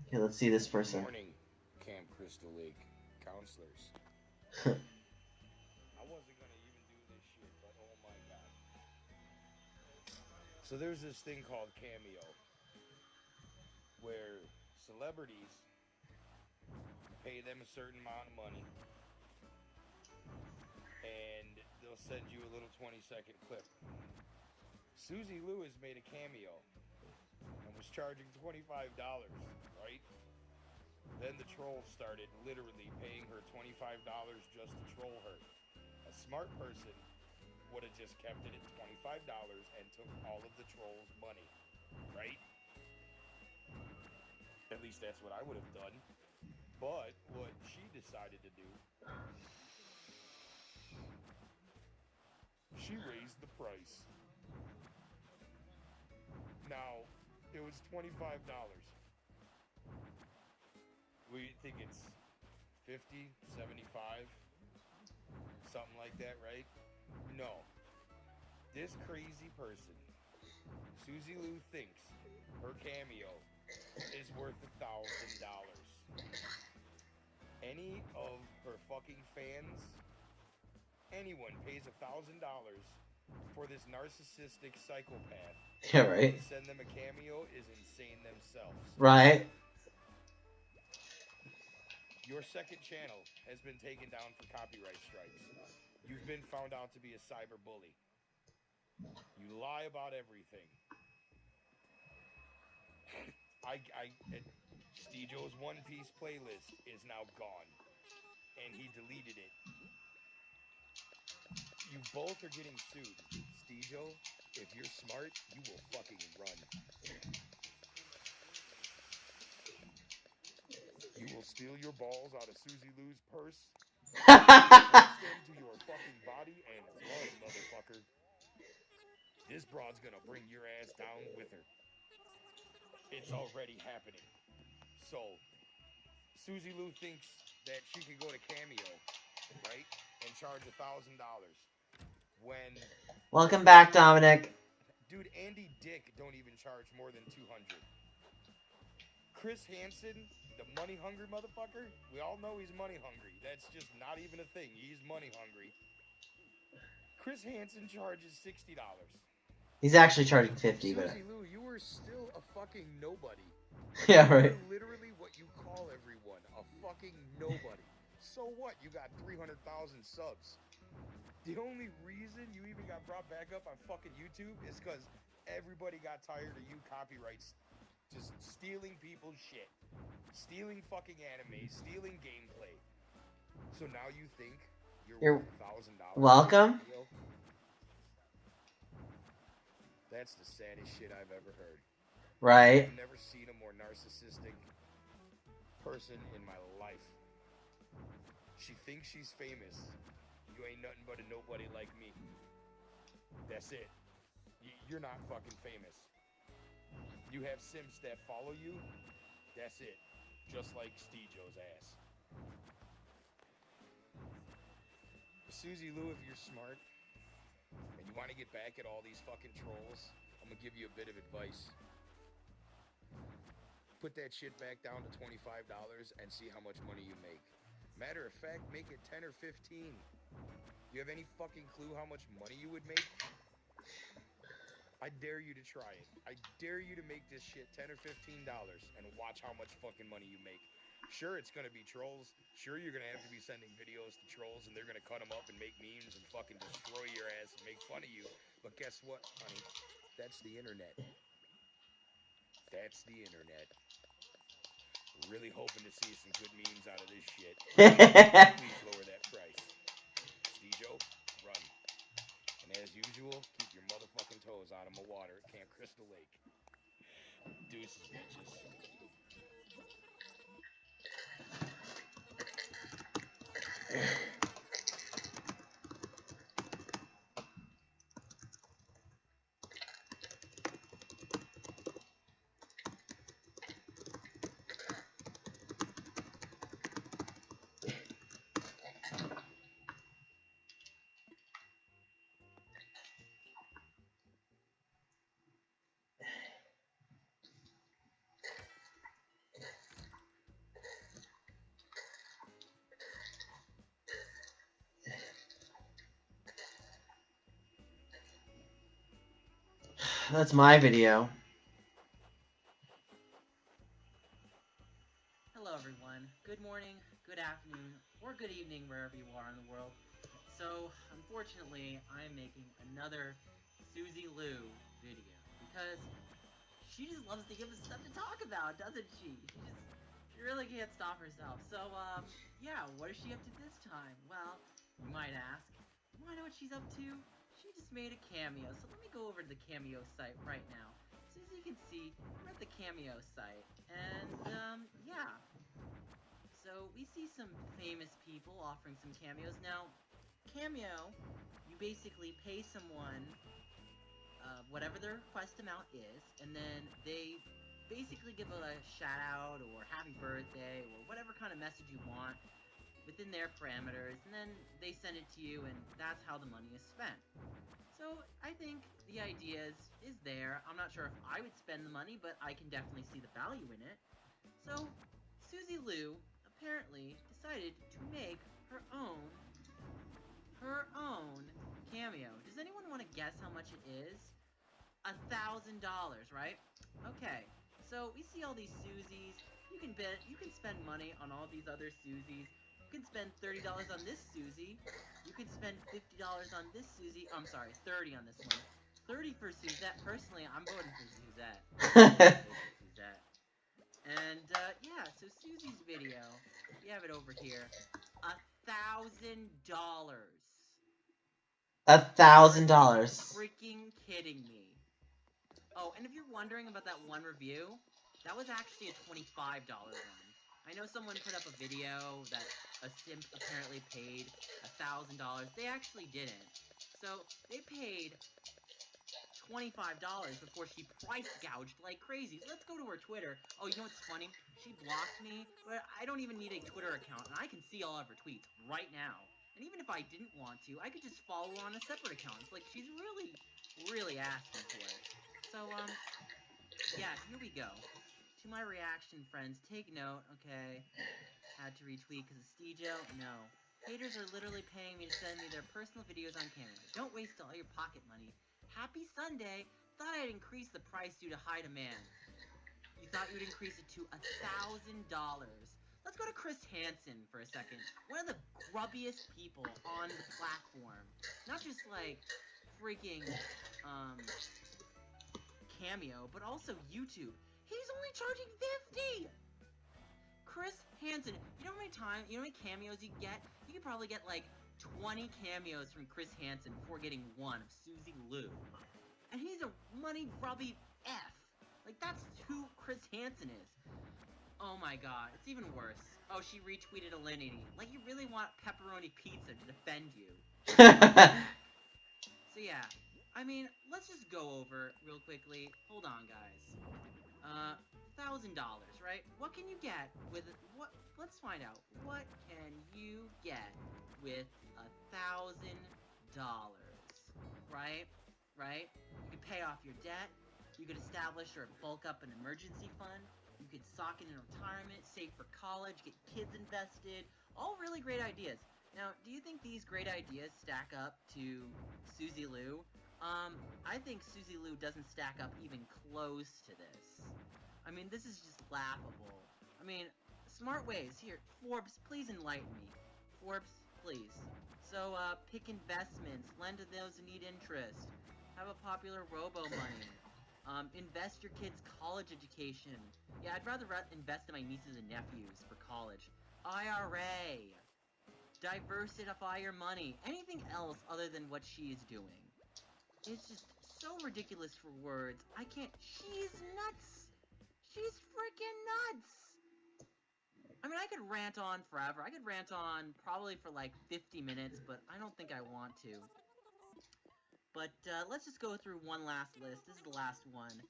Okay, let's see this Good person. morning, Camp Crystal Lake counselors. I wasn't gonna even do this shit, but oh my god. So there's this thing called Cameo, where celebrities, you pay them a certain amount of money, and they'll send you a little 20-second clip. Susie Lewis made a cameo and was charging $25, right? Then the trolls started literally paying her $25 just to troll her. A smart person would have just kept it at $25 and took all of the trolls' money, right? At least that's what I would have done. But what she decided to do, she raised the price. Now, it was $25. We think it's 50, 75, something like that, right? No. This crazy person, Susie Lou, thinks her cameo is worth $1,000. Any of her fucking fans, anyone pays $1,000 for this narcissistic psychopath Yeah, right. to send them a cameo is insane themselves. Right. Your second channel has been taken down for copyright strikes. You've been found out to be a cyber bully. You lie about everything. Stejo's One Piece playlist is now gone, and he deleted it. You both are getting sued. Stejo, if you're smart, you will fucking run. You will steal your balls out of Susie Lou's purse, attach them to your fucking body, and run, motherfucker. This broad's gonna bring your ass down with her. It's already happening. So, Susie Lou thinks that she could go to Cameo, right, and charge $1,000 when Welcome back, Dominic. dude, Andy Dick don't even charge more than $200. Chris Hansen, the money hungry motherfucker, we all know he's money hungry. That's just not even a thing. He's money hungry. Chris Hansen charges $60. He's actually charging 50, but Susie Lou, you were still a fucking nobody. yeah, right. You're literally what you call everyone, a fucking nobody. So what? You got 300,000 subs. The only reason you even got brought back up on fucking YouTube is because everybody got tired of you copyrights just stealing people's shit. Stealing fucking anime, stealing gameplay. So now you think you're worth $1,000? Welcome. That's the saddest shit I've ever heard. Right. I've never seen a more narcissistic person in my life. She thinks she's famous. You ain't nothing but a nobody like me. That's it. You're not fucking famous. You have simps that follow you. That's it. Just like Stejo's ass. Susie Lou, if you're smart and you want to get back at all these fucking trolls, I'm gonna give you a bit of advice. Put that shit back down to $25 and see how much money you make. Matter of fact, make it 10 or 15. You have any fucking clue how much money you would make? I dare you to try it. I dare you to make this shit $10 or $15 and watch how much fucking money you make. Sure, it's gonna be trolls. Sure, you're gonna have to be sending videos to trolls and they're gonna cut them up and make memes and fucking destroy your ass and make fun of you. But guess what, honey? That's the internet. That's the internet. Really hoping to see some good memes out of this shit. Please lower that price. Stejo, run. And as usual, keep your motherfucking toes out of my water at Camp Crystal Lake. Deuces, bitches. That's my video. Hello, everyone. Good morning, good afternoon, or good evening, wherever you are in the world. So, unfortunately, I'm making another Susie Lou video because she just loves to give us stuff to talk about, doesn't she? She really can't stop herself. So, yeah, what is she up to this time? Well, you might ask. You wanna know what she's up to? She just made a cameo. So let me go over to the cameo site right now. So as you can see, we're at the cameo site, and yeah. So we see some famous people offering some cameos. Now, cameo, you basically pay someone whatever their request amount is, and then they basically give a shout out or happy birthday or whatever kind of message you want within their parameters, and then they send it to you, and that's how the money is spent. So I think the idea is there. I'm not sure if I would spend the money, but I can definitely see the value in it. So Susie Lou apparently decided to make her own cameo. Does anyone want to guess how much it is? $1,000, right? Okay, so we see all these Susies. You can spend money on all these other Susies. You can spend $30 on this Susie. You can spend $50 on this Susie. I'm sorry, 30 on this one. 30 for Suzette. Personally, I'm voting for Suzette. I'm voting for Suzette. And yeah, so Susie's video, we have it over here. $1,000. $1,000. Freaking kidding me. Oh, and if you're wondering about that one review, that was actually a $25 one. I know someone put up a video that a simp apparently paid $1,000. They actually didn't. So they paid $25 before she price gouged like crazy. Let's go to her Twitter. Oh, you know what's funny? She blocked me, but I don't even need a Twitter account, and I can see all of her tweets right now. And even if I didn't want to, I could just follow her on a separate account. It's like she's really, really asking for it. So, yeah, here we go. To my reaction, friends, take note, okay? Had to retweet because of Steejo? No. Haters are literally paying me to send me their personal videos on camera. Don't waste all your pocket money. Happy Sunday! Thought I'd increase the price due to high demand. You thought you would increase it to $1,000. Let's go to Chris Hansen for a second. One of the grubbiest people on the platform. Not just like freaking Cameo, but also YouTube. He's only charging 50. Chris Hansen. You know how many cameos you get? You could probably get like 20 cameos from Chris Hansen before getting one of Susie Lou. And he's a money grubby F. Like, that's who Chris Hansen is. Oh my god, it's even worse. Oh, she retweeted Alinity. Like, you really want pepperoni pizza to defend you. So yeah, I mean, let's just go over real quickly. Hold on, guys. $1,000, right? What can you get with what? Let's find out. What can you get with $1,000? Right? Right? You could pay off your debt. You could establish or bulk up an emergency fund. You could sock it in retirement, save for college, get kids invested. All really great ideas. Now, do you think these great ideas stack up to Susie Lou? I think Susie Lou doesn't stack up even close to this. I mean, this is just laughable. I mean, smart ways. Here, Forbes, please enlighten me. Forbes, please. So, pick investments, lend to those who need interest, have a popular robo-money, invest your kids' college education. Yeah, I'd rather invest in my nieces and nephews for college. IRA. Diversify your money. Anything else other than what she is doing. It's just so ridiculous for words. I can't. She's nuts. She's freaking nuts. I mean, I could rant on forever. I could rant on probably for like 50 minutes, but I don't think I want to. But let's just go through one last list. This is the last one.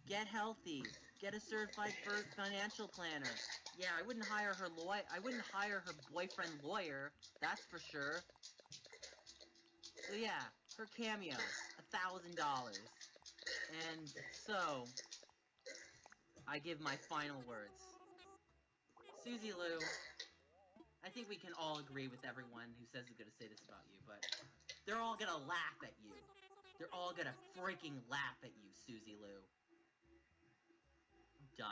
Get healthy. Get a certified financial planner. Yeah, I wouldn't hire her I wouldn't hire her boyfriend lawyer. That's for sure. So yeah, her cameo, $1,000. And so, I give my final words. Susie Lou, I think we can all agree with everyone who says they're gonna say this about you, but they're all gonna laugh at you. They're all gonna freaking laugh at you, Susie Lou. Done.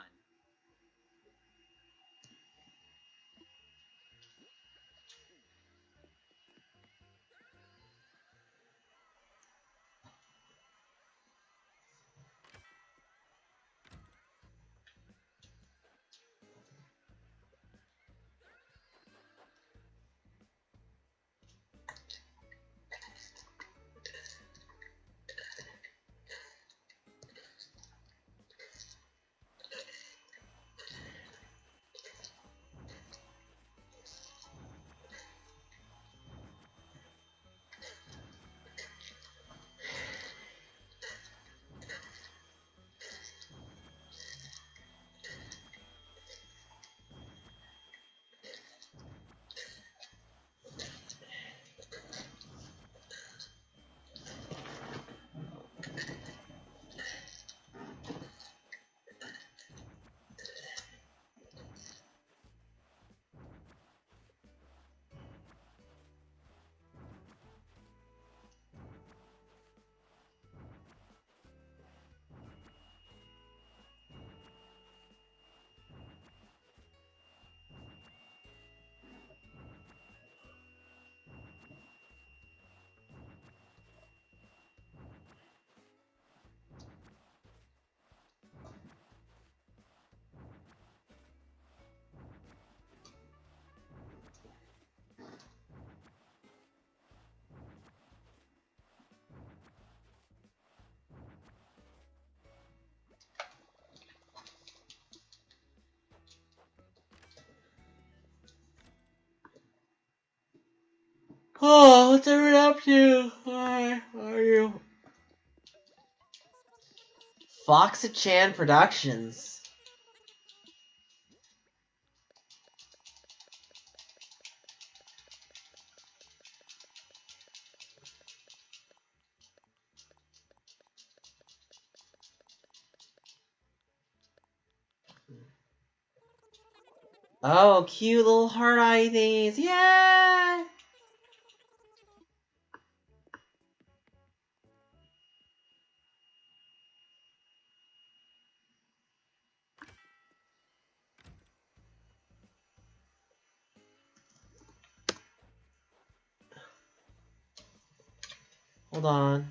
Oh, what's everyone up to? Hi, how are you? Foxa-chan Productions. Oh, cute little heart eye things. Yay! Hold on.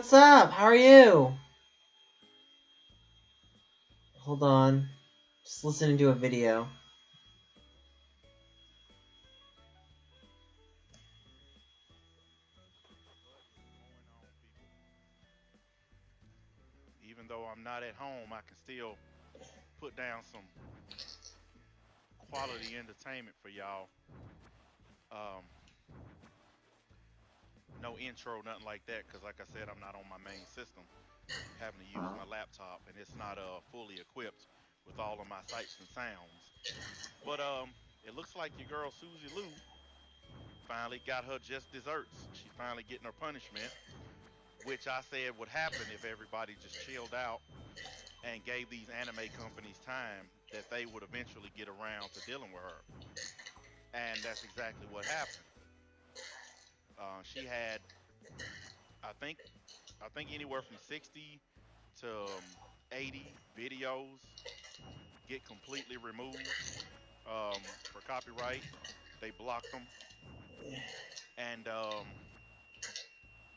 what's up? How are you? Hold on. Just listening to a video. Even though I'm not at home, I can still put down some quality entertainment for y'all. No intro, nothing like that, because like I said, I'm not on my main system. Having to use my laptop, and it's not fully equipped with all of my sights and sounds. But it looks like your girl Susie Lou finally got her just desserts. She finally getting her punishment, which I said would happen if everybody just chilled out and gave these anime companies time, that they would eventually get around to dealing with her. And that's exactly what happened. She had, I think, anywhere from 60 to 80 videos get completely removed for copyright. They blocked them, and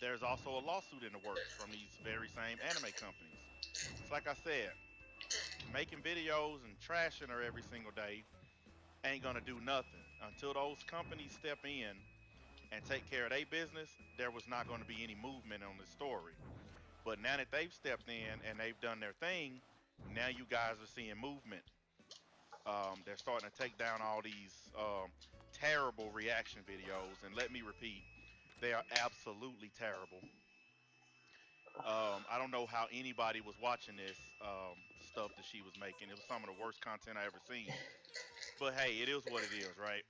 there's also a lawsuit in the works from these very same anime companies. It's like I said, making videos and trashing her every single day ain't gonna do nothing until those companies step in and take care of their business. There was not going to be any movement on the story. But now that they've stepped in and they've done their thing, now you guys are seeing movement. They're starting to take down all these terrible reaction videos, and let me repeat, they are absolutely terrible. I don't know how anybody was watching this stuff that she was making. It was some of the worst content I ever seen. But hey, it is what it is, right?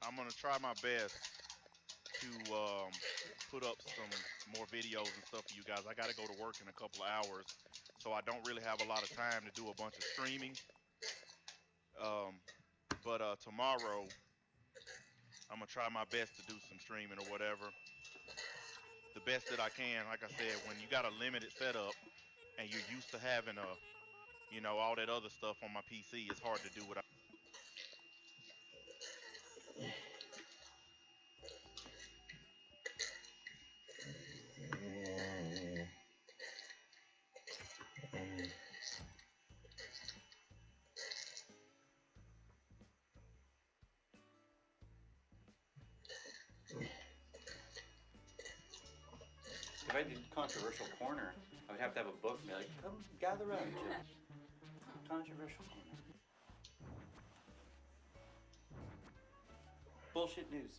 I'm gonna try my best to put up some more videos and stuff for you guys. I gotta go to work in a couple of hours, so I don't really have a lot of time to do a bunch of streaming. Um, but tomorrow I'm gonna try my best to do some streaming or whatever, the best that I can. Like I said, when you got a limited setup and you're used to having all that other stuff on my PC, it's hard to do what I. If I did controversial corner, I would have to have a book and be like, come gather around, Jim. Controversial corner. Bullshit news.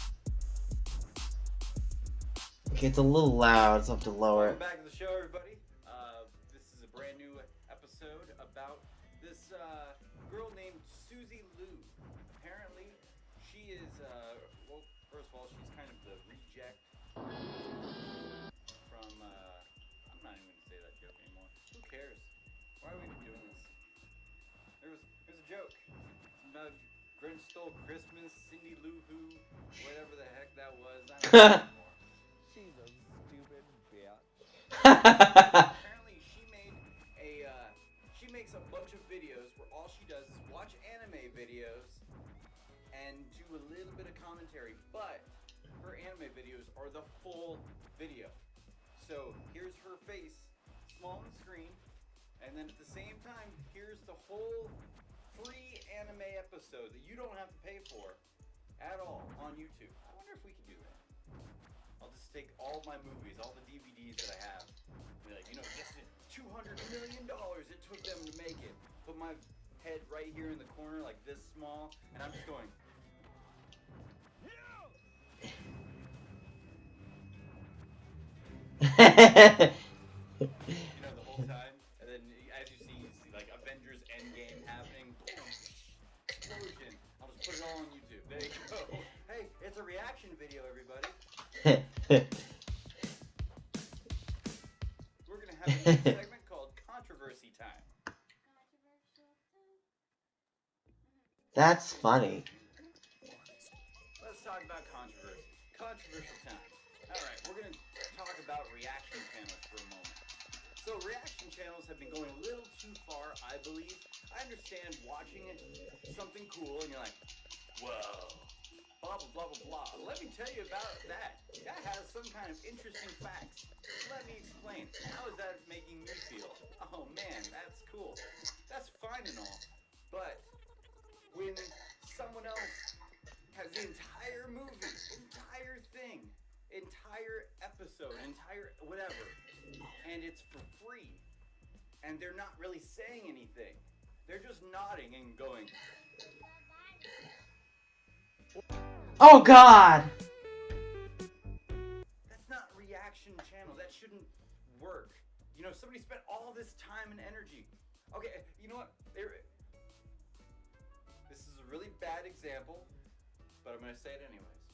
Okay, it's a little loud, so I have to lower it. Welcome back to the show, everybody. This is a brand new episode about this girl named Susie Lou. Apparently, she is, well, first of all, she's kind of the reject from, I'm not even going to say that joke anymore. Who cares? Why are we even doing this? There's a joke. It's about Grinch Stole Christmas, Cindy Lou Who, whatever the heck that was. I don't know anymore. She's a stupid bitch. Apparently, she makes a bunch of videos where all she does is watch anime videos and do a little bit of commentary, but her anime videos are the full video. So here's her face, small on the screen, and then at the same time, here's the whole free anime episode that you don't have to pay for at all on YouTube. I wonder if we could do that. I'll just take all my movies, all the DVDs that I have, and be like, just $200 million it took them to make it. Put my head right here in the corner, like this small, and I'm just going. The whole time, and then as you see like Avengers Endgame happening, boom, explosion. I'll just put it all on YouTube. There you go. Hey, it's a reaction video, everybody. We're gonna have a new segment called Controversy Time. That's funny. Let's talk about controversy. Controversial time. Alright, we're gonna talk about reaction channels for a moment. So reaction channels have been going a little too far, I believe. I understand watching it, something cool, and you're like, whoa. blah blah blah blah blah. Let me tell you about that. That has some kind of interesting facts. Let me explain. How is that making you feel? Oh man, that's cool. That's fine and all. But when someone else has the entire movie, entire thing, entire episode, entire whatever, and it's for free, and they're not really saying anything. They're just nodding and going. Oh God! That's not reaction channel. That shouldn't work. You know, somebody spent all this time and energy. Okay, you know what? This is a really bad example, but I'm gonna say it anyways.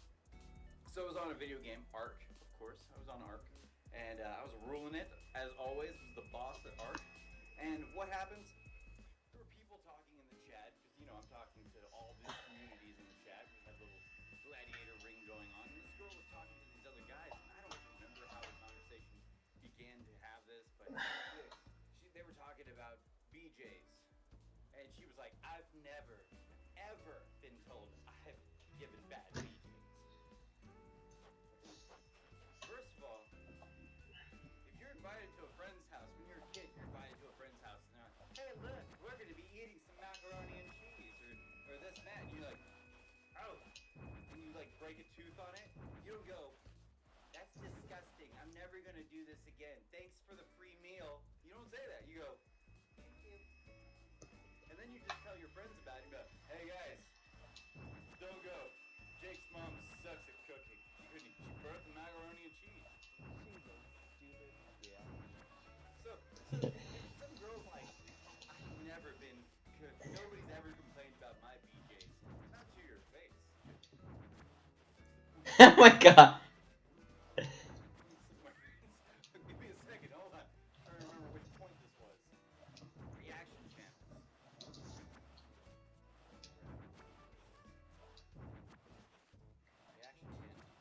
So I was on a video game, Ark, of course. I was on Ark, and I was ruling it as always. Was the boss at Ark, and what happens? There were people talking in the chat because you know I'm talking to all these communities in the chat. We had a little gladiator ring going on, and this girl was talking to these other guys, and I don't remember how the conversation began to have this, but they were talking about BJ's, and she was like, "I've never, ever been told I've given bad BJ's." First of all, if you're invited to a friend's house, when you're a kid, you're invited to a friend's house, and they're like, "Hey, look, we're going to be eating some macaroni and cheese," or this and that, and you're like, "Oh," and you like break a tooth on it. You don't go, "That's disgusting. I'm never going to do this again. Thanks for the free meal." You don't say that. You go, "Thank you." And then you just tell your friends about it. You go, "Hey guys, don't go. Jake's mom sucks at cooking. She burnt the macaroni and cheese." She's a stupid bitch. So if some girl's like, "I've never been cooked. Nobody's ever complained about my BJ's." Not to your face. Oh my God! Give me a second. Hold on. I don't remember which point this was. Reaction channels. Reaction channels.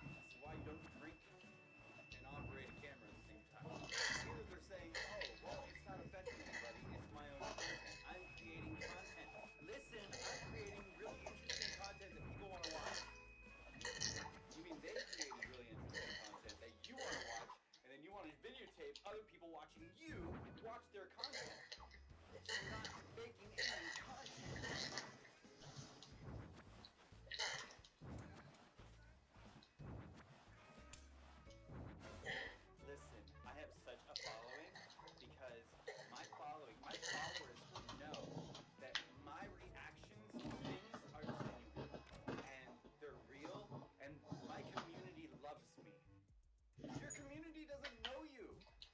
This is why you don't drink and operate a camera at the same time. Either they're saying, "Oh, well, it's not affecting anybody. It's my own content. I'm creating content. Listen, I'm creating really interesting content that people want to watch." You mean they created really interesting content that you want to watch, and then you want to videotape other people watching you watch their content. So you're not making any content. Listen, I have such a following because my followers know that my reactions to things are genuine and they're real, and my community loves me. Your community doesn't know you.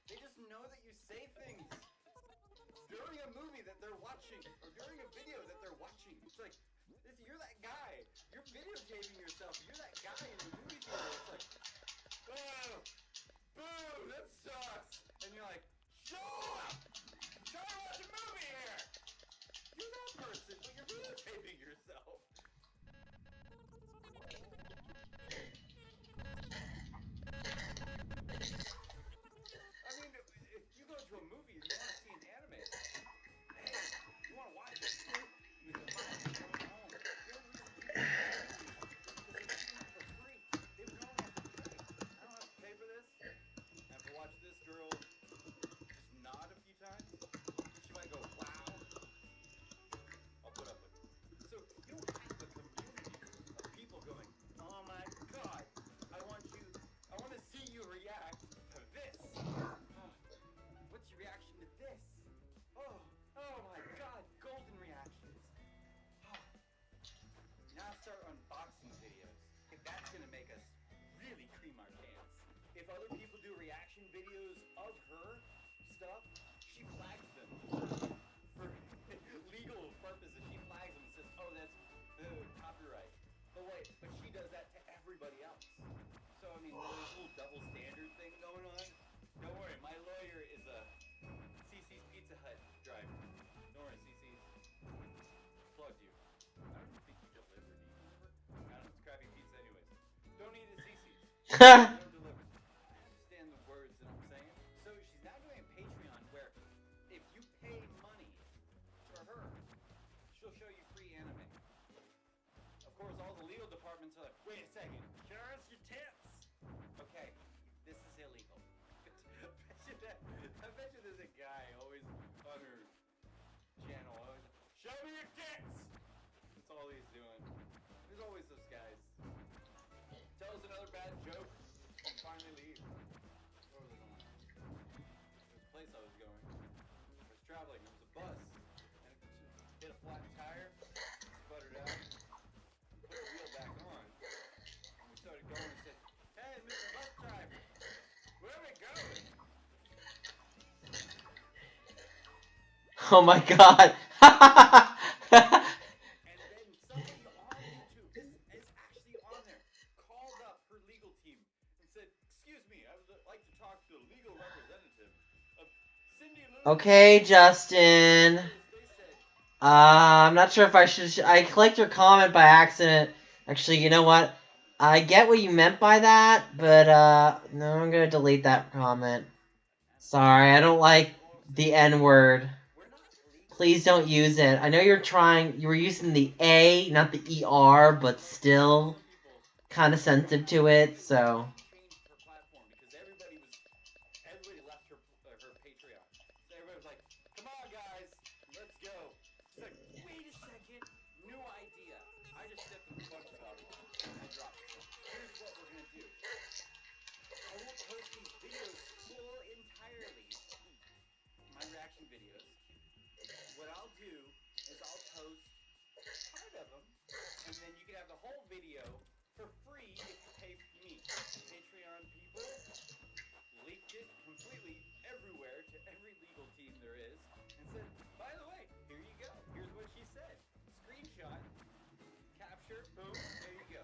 They just know that you say things during a movie that they're watching or during a video that they're watching. It's like, you're that guy. You're videotaping yourself. You're that guy in the movie theater. It's like, "Oh, boo, that sucks." And you're like, "Shut up! I'm trying to watch a movie here." You're that person, but you're videotaping yourself. I mean, if you go to a movie and you want to see an anime, hey, you want to watch it, you can find it going home. The only reason people watch movies is because they're seeing it for free. They would only have to pay. I don't have to pay for this. I have to watch this girl just nod a few times. She might go, "Wow." I'll put up with it. So you don't have a community of people going, "Oh my God, I want to see you react to this. Oh, what's your reaction to this? Oh my God, golden reactions." Now start unboxing videos. If that's gonna make us really cream our pants. If other people do reaction videos of her stuff, she flags them for legal purposes. She flags them and says, "Oh, that's copyright." But she does that to everybody else. So I mean, there's a little double standard thing going on. Don't worry, my lawyer is a CC's Pizza Hut driver. Don't worry, CC's plugged you. I don't even think you deliver. Do you deliver? I don't know. It's crappy pizza anyways. Don't eat at CC's. Don't deliver. I understand the words that I'm saying. So she's now doing a Patreon where if you pay money for her, she'll show you free anime. Of course, all the legal departments are like, wait a second, show us your tits. Okay, this is illegal. I bet you there's a guy always on her channel, always like, show me your tits. That's all he's doing. There's always those guys. Tell us another bad joke and finally leave. Where was I going? There's a place I was going. I was traveling. There was a bus, and it hit a flat tire, sputtered out, put the wheel back on, and we started going and said, hey, Mr. Bus Driver, where are we going? Oh my god. And then somebody on YouTube, this is actually on there, called up her legal team and said, excuse me, I would like to talk to the legal representative of Cindy Lou. Okay, Justin. They said, I'm not sure if I should. I clicked your comment by accident. Actually, you know what? I get what you meant by that, but no, I'm gonna delete that comment. Sorry, I don't like the N word. we're not legal. Please don't use it. I know you're trying. You were using the A, not the ER, but still Some people kind of sensitive to it. So changed her platform because everybody left her Patreon. So everybody was like, come on guys, let's go. She's like, wait a second, new idea. I just stepped in front of everyone and I dropped this. Here's what we're gonna do. I won't post these videos full entirely, my reaction videos. What I'll do is I'll post part of them, and then you can have the whole video for free if you pay me. Patreon people leaked it completely everywhere to every legal team there is and said, by the way, here you go. Here's what she said. Screenshot, capture, boom, there you go.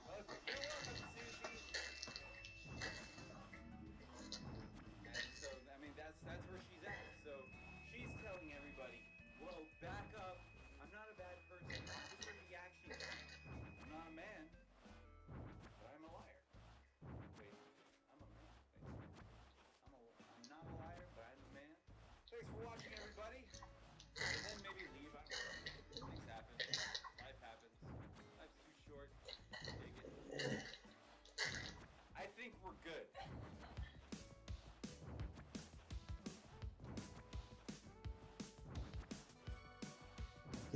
Well, you're welcome, Susie. And so, I mean, that's where she's at. So she's telling everybody, whoa, back up. I'm not a bad person. I'm just a reaction channel. I'm not a man, but I'm a liar. Wait, I'm a man. Wait, I'm not a liar, but I'm a man. Thanks for watching, everybody. And then maybe leave. I don't know. Things happen. Life happens. Life's too short. Dig it. I think we're good.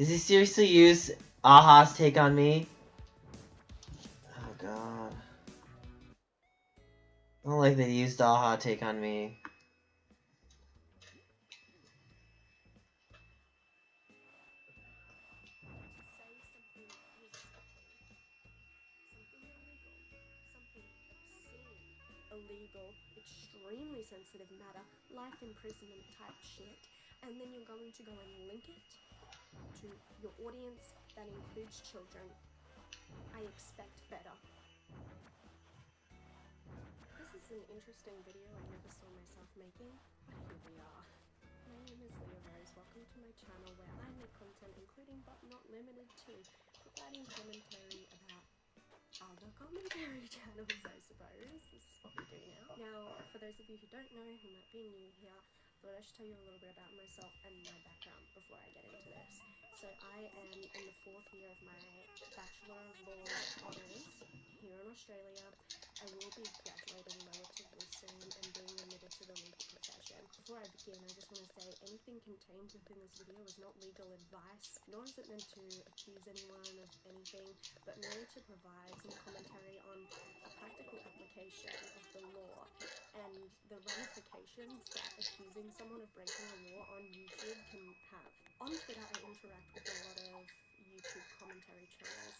does he seriously use Aha's take on me? Oh god. I don't like they used Aha take on me. To say something is something illegal, something obscene, illegal, extremely sensitive matter, life imprisonment type shit, and then you're going to go and link it to your audience that includes children. I expect better. This is an interesting video I never saw myself making, but here we are. My name is Leah Rose. Welcome to my channel where I make content including but not limited to providing commentary about other commentary channels, I suppose. This is what we do now. Now, for those of you who don't know, who might be new here, I thought I should tell you a little bit about myself and my background before I get into this. So I am in the 4th year of my Bachelor of Laws honours here in Australia. I will be graduating relatively soon and being admitted to the legal profession. Before I begin, I just want to say anything contained within this video is not legal advice, nor is it meant to accuse anyone of anything, but merely to provide some commentary on a practical application of the law and the ramifications that accusing someone of breaking a law on YouTube can have. On Twitter, I interact with a lot of YouTube commentary channels,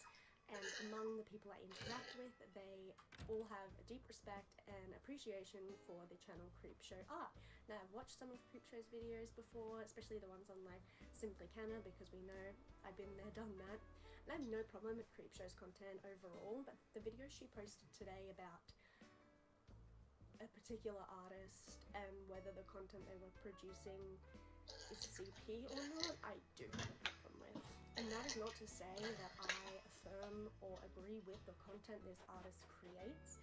and among the people I interact with, they all have a deep respect and appreciation for the channel Creepshow art. Now, I've watched some of Creepshow's videos before, especially the ones on like Simply Canna, because we know I've been there, done that. And I have no problem with Creepshow's content overall, but the video she posted today about a particular artist and whether the content they were producing is CP or not, I do have a problem with. And that is not to say that I affirm or agree with the content this artist creates,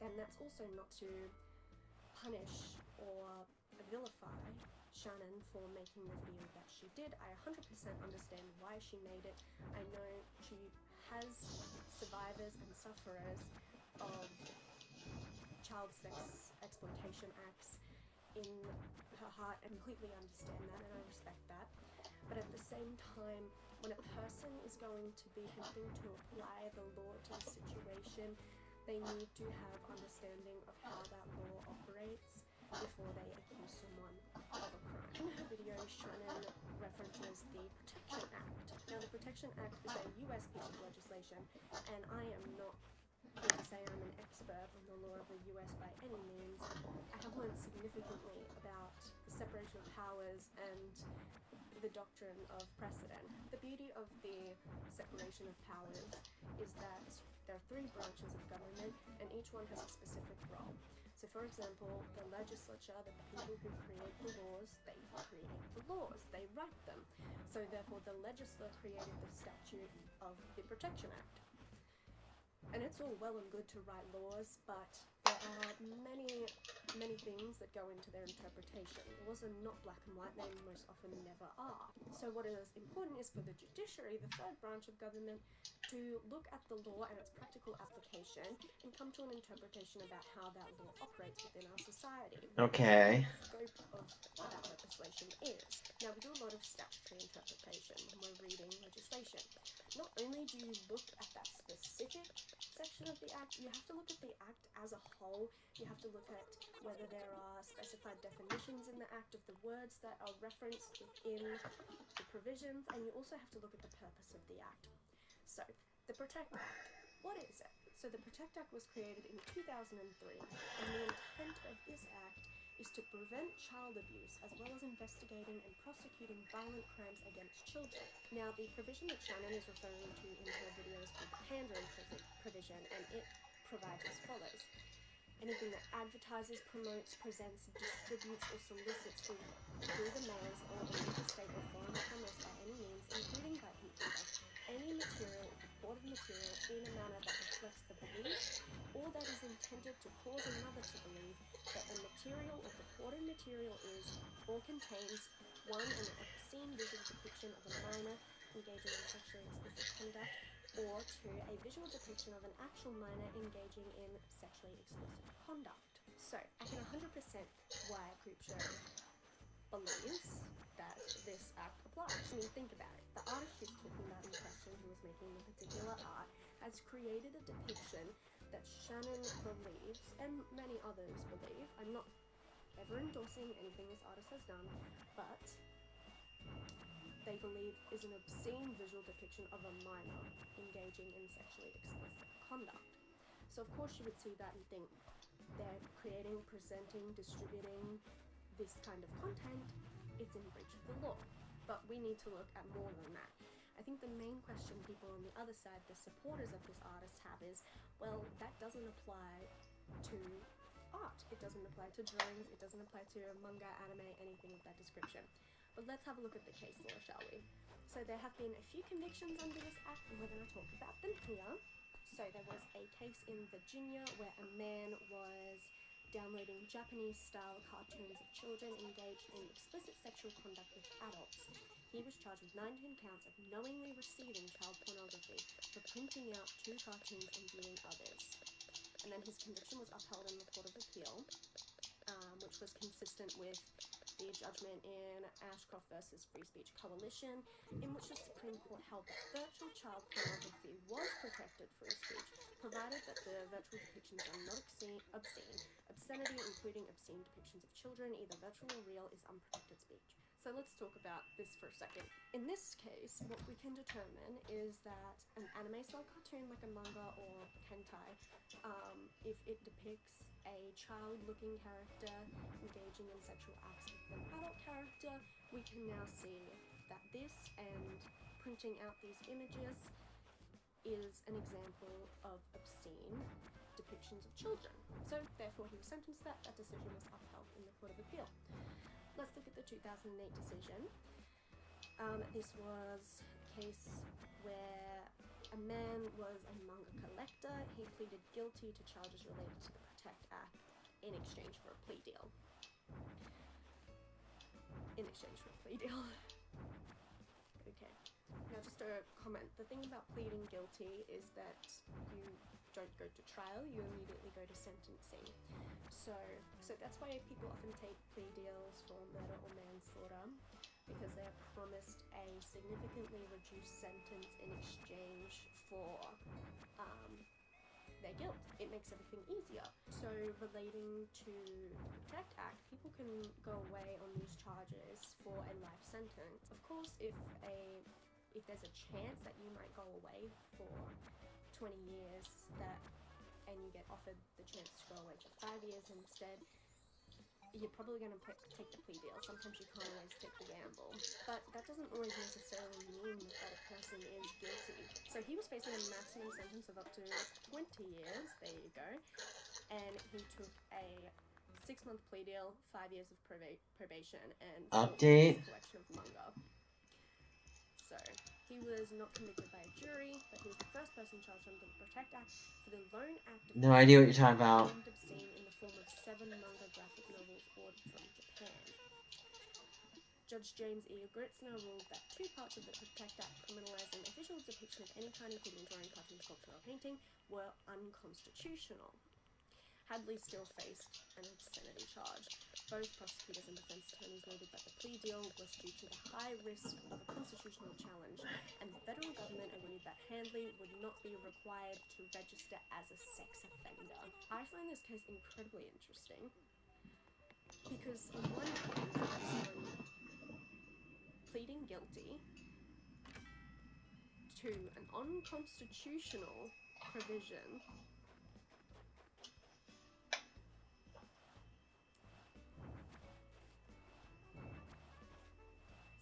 and that's also not to punish or vilify Shannon for making the video that she did. I 100% understand why she made it. I know she has survivors and sufferers of child sex exploitation acts in her heart. I completely understand that and I respect that. But at the same time, when a person is going to be attempting to apply the law to the situation, they need to have understanding of how that law operates before they accuse someone of a crime. In her video, Shannon references the Protection Act. Now, the Protection Act is a US piece of legislation, and I am not here to say I'm an expert on the law of the US by any means. I have learned significantly about the separation of powers and the doctrine of precedent. The beauty of the separation of powers is that there are 3 branches of government and each one has a specific role. So for example, the legislature, the people who create the laws, they create the laws, they write them. So therefore the legislature created the statute of the Protection Act. And it's all well and good to write laws, but there are many things that go into their interpretation. Laws are not black and white, they most often never are. So what is important is for the judiciary, the 3rd branch of government, to look at the law and its practical application and come to an interpretation about how that law operates within our society. Okay. What the scope of that legislation is. Now, we do a lot of statutory interpretation when we're reading legislation. Not only do you look at that specific section of the Act, you have to look at the Act as a whole. You have to look at whether there are specified definitions in the Act of the words that are referenced within the provisions, and you also have to look at the purpose of the Act. So, the Protect Act, what is it? So the Protect Act was created in 2003, and the intent of this Act is to prevent child abuse as well as investigating and prosecuting violent crimes against children. Now, the provision that Shannon is referring to in her video is called the Pandering provision, and it provides as follows. Anything that advertises, promotes, presents, distributes, or solicits through the mails or in interstate or foreign commerce by any means, including by computer, any material or purported material in a manner that reflects the belief or that is intended to cause another to believe that the material or purported material is or contains 1. An obscene visual depiction of a minor engaging in sexually explicit conduct, or 2. A visual depiction of an actual minor engaging in sexually explicit conduct. So, I can 100% why Creepshow believes that this act applies. I mean, think about it. The artist she's talking about in question, who was making the particular art, has created a depiction that Shannon believes, and many others believe, I'm not ever endorsing anything this artist has done, but they believe is an obscene visual depiction of a minor engaging in sexually explicit conduct. So of course you would see that and think they're creating, presenting, distributing this kind of content, it's in breach of the law. But we need to look at more than that. I think the main question people on the other side, the supporters of this artist, have is, well, that doesn't apply to art. It doesn't apply to drawings, it doesn't apply to manga, anime, anything of that description. But let's have a look at the case law, shall we? So there have been a few convictions under this act, and we're going to talk about them here. So there was a case in Virginia where a man was downloading Japanese-style cartoons of children engaged in explicit sexual conduct with adults. He was charged with 19 counts of knowingly receiving child pornography for printing out 2 cartoons and viewing others. And then his conviction was upheld in the Court of Appeal, which was consistent with the judgment in Ashcroft versus Free Speech Coalition, in which the Supreme Court held that virtual child pornography was protected free speech, provided that the virtual depictions are not obscene. Obscenity, including obscene depictions of children, either virtual or real, is unprotected speech. So let's talk about this for a second. In this case, what we can determine is that an anime-style cartoon like a manga or hentai, if it depicts a child-looking character engaging in sexual acts with an adult character, we can now see that this and printing out these images is an example of obscene depictions of children. So therefore he was sentenced to that. That decision was upheld in the Court of Appeal. Let's look at the 2008 decision. This was a case where a man was a manga collector. He pleaded guilty to charges related to the Protect Act in exchange for a plea deal. in exchange for a plea deal. Okay. Now, just a comment. The thing about pleading guilty is that you don't go to trial, you immediately go to sentencing. So that's why people often take plea deals for murder or manslaughter, because they are promised a significantly reduced sentence in exchange for their guilt. It makes everything easier. So relating to the Protect Act, people can go away on these charges for a life sentence. Of course, if there's a chance that you might go away for 20 years and you get offered the chance to go away for 5 years instead, you're probably going to take the plea deal. Sometimes you can't always take the gamble. But that doesn't always necessarily mean that a person is guilty. So he was facing a maximum sentence of up to 20 years, there you go, and he took a 6-month plea deal, 5 years of probation, and 4 Update. years collection of manga. So he was not convicted by a jury, but he was the first person charged under the Protect Act for the lone act of No idea what you're talking about. deemed obscene in the form of 7 manga graphic novels ordered from Japan. Judge James E. Gritzner ruled that 2 parts of the Protect Act criminalizing a visual depiction of any kind, including drawing, cartoon, sculpture, or painting, were unconstitutional. Hadley still faced an obscenity charge. Both prosecutors and defense attorneys noted that the plea deal was due to the high risk of a constitutional challenge, and the federal government agreed that Hadley would not be required to register as a sex offender. I find this case incredibly interesting, because on one hand, you have someone pleading guilty to an unconstitutional provision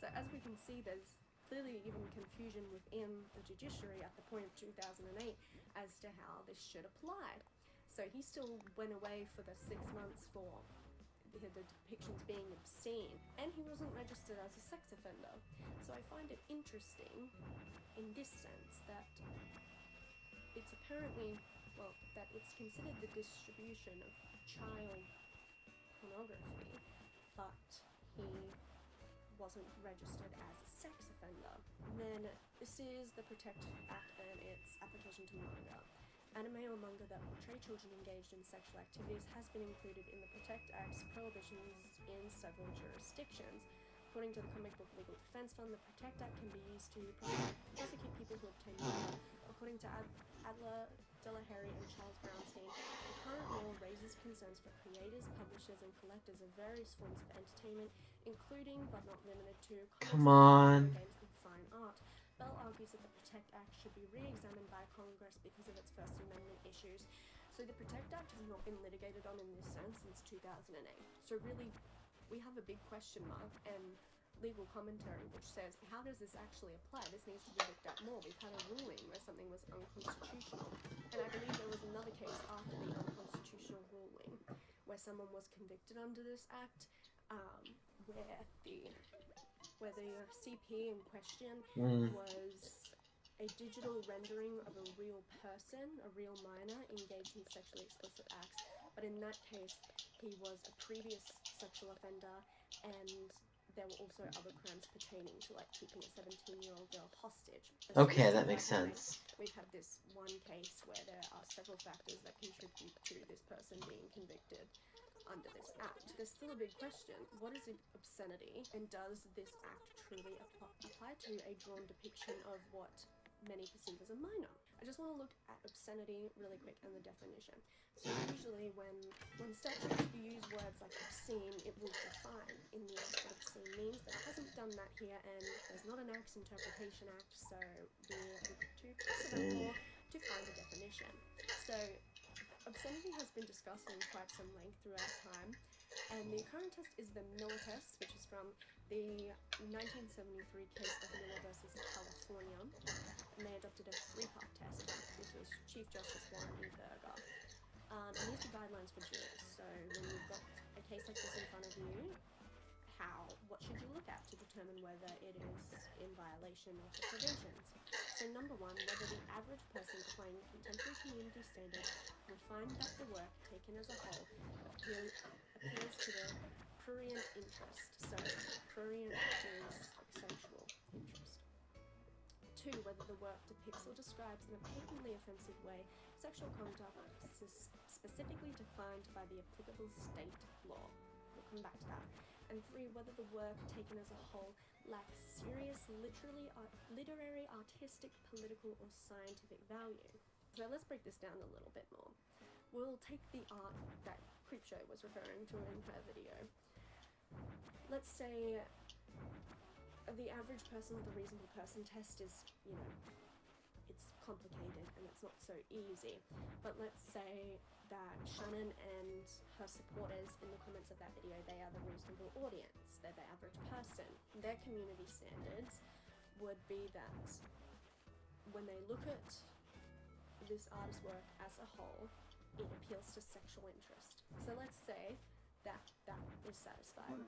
So as we can see, there's clearly even confusion within the judiciary at the point of 2008 as to how this should apply. So he still went away for the 6 months for the depictions being obscene, and he wasn't registered as a sex offender. So I find it interesting in this sense that it's apparently, well, that it's considered the distribution of child pornography, but he wasn't registered as a sex offender. And then this is the Protect Act and its application to manga. Anime or manga that portray children engaged in sexual activities has been included in the Protect Act's prohibitions in several jurisdictions. According to the Comic Book Legal Defense Fund, the Protect Act can be used to prosecute people who obtain manga. According to Adler, Delahary, and Charles Brownstein, the current law raises concerns for creators, publishers, and collectors of various forms of entertainment, including but not limited to Come on. video games and fine art. Bell argues that the Protect Act should be re-examined by Congress because of its First Amendment issues. So the Protect Act has not been litigated on in this sense since 2008. So really, we have a big question mark and legal commentary which says, how does this actually apply? This needs to be looked at more. We've had a ruling where something was unconstitutional, and I believe there was another case after the unconstitutional ruling where someone was convicted under this act, where the CP in question was a digital rendering of a real person, a real minor, engaged in sexually explicit acts, but in that case he was a previous sexual offender, and there were also other crimes pertaining to like keeping a 17-year-old girl hostage. Okay, that makes sense. We've had this one case where there are several factors that contribute to this person being convicted under this act. There's still a big question. What is obscenity, and does this act truly apply to a drawn depiction of what many perceive as a minor? I just want to look at obscenity really quick and the definition. So usually when statutes use words like obscene, it will define in the act what obscene means, but it hasn't done that here, and there's not an Acts Interpretation Act, so we look to precedent law to find a definition. So obscenity has been discussed in quite some length throughout time, and the current test is the Miller test, which is from the 1973 case of Miller versus California, and they adopted a 3-part test. This was Chief Justice Warren E. Berger. And these are guidelines for jurors. So when you've got a case like this in front of you, what should you look at to determine whether it is in violation of the provisions? So number 1, whether the average person applying contemporary community standards would find that the work taken as a whole appeals to the prurient interest. So prurient, which is like sexual interest. 2. Whether the work depicts or describes in a patently offensive way sexual conduct specifically defined by the applicable state law. We'll come back to that. And 3. Whether the work taken as a whole lacks serious literary, artistic, political, or scientific value. So let's break this down a little bit more. We'll take the art that Creepshow was referring to in her video. Let's say the average person with a reasonable person test is, it's complicated and it's not so easy. But let's say that Shannon and her supporters in the comments of that video, they are the reasonable audience, they're the average person. Their community standards would be that when they look at this artist's work as a whole, it appeals to sexual interest. So let's say that is satisfied.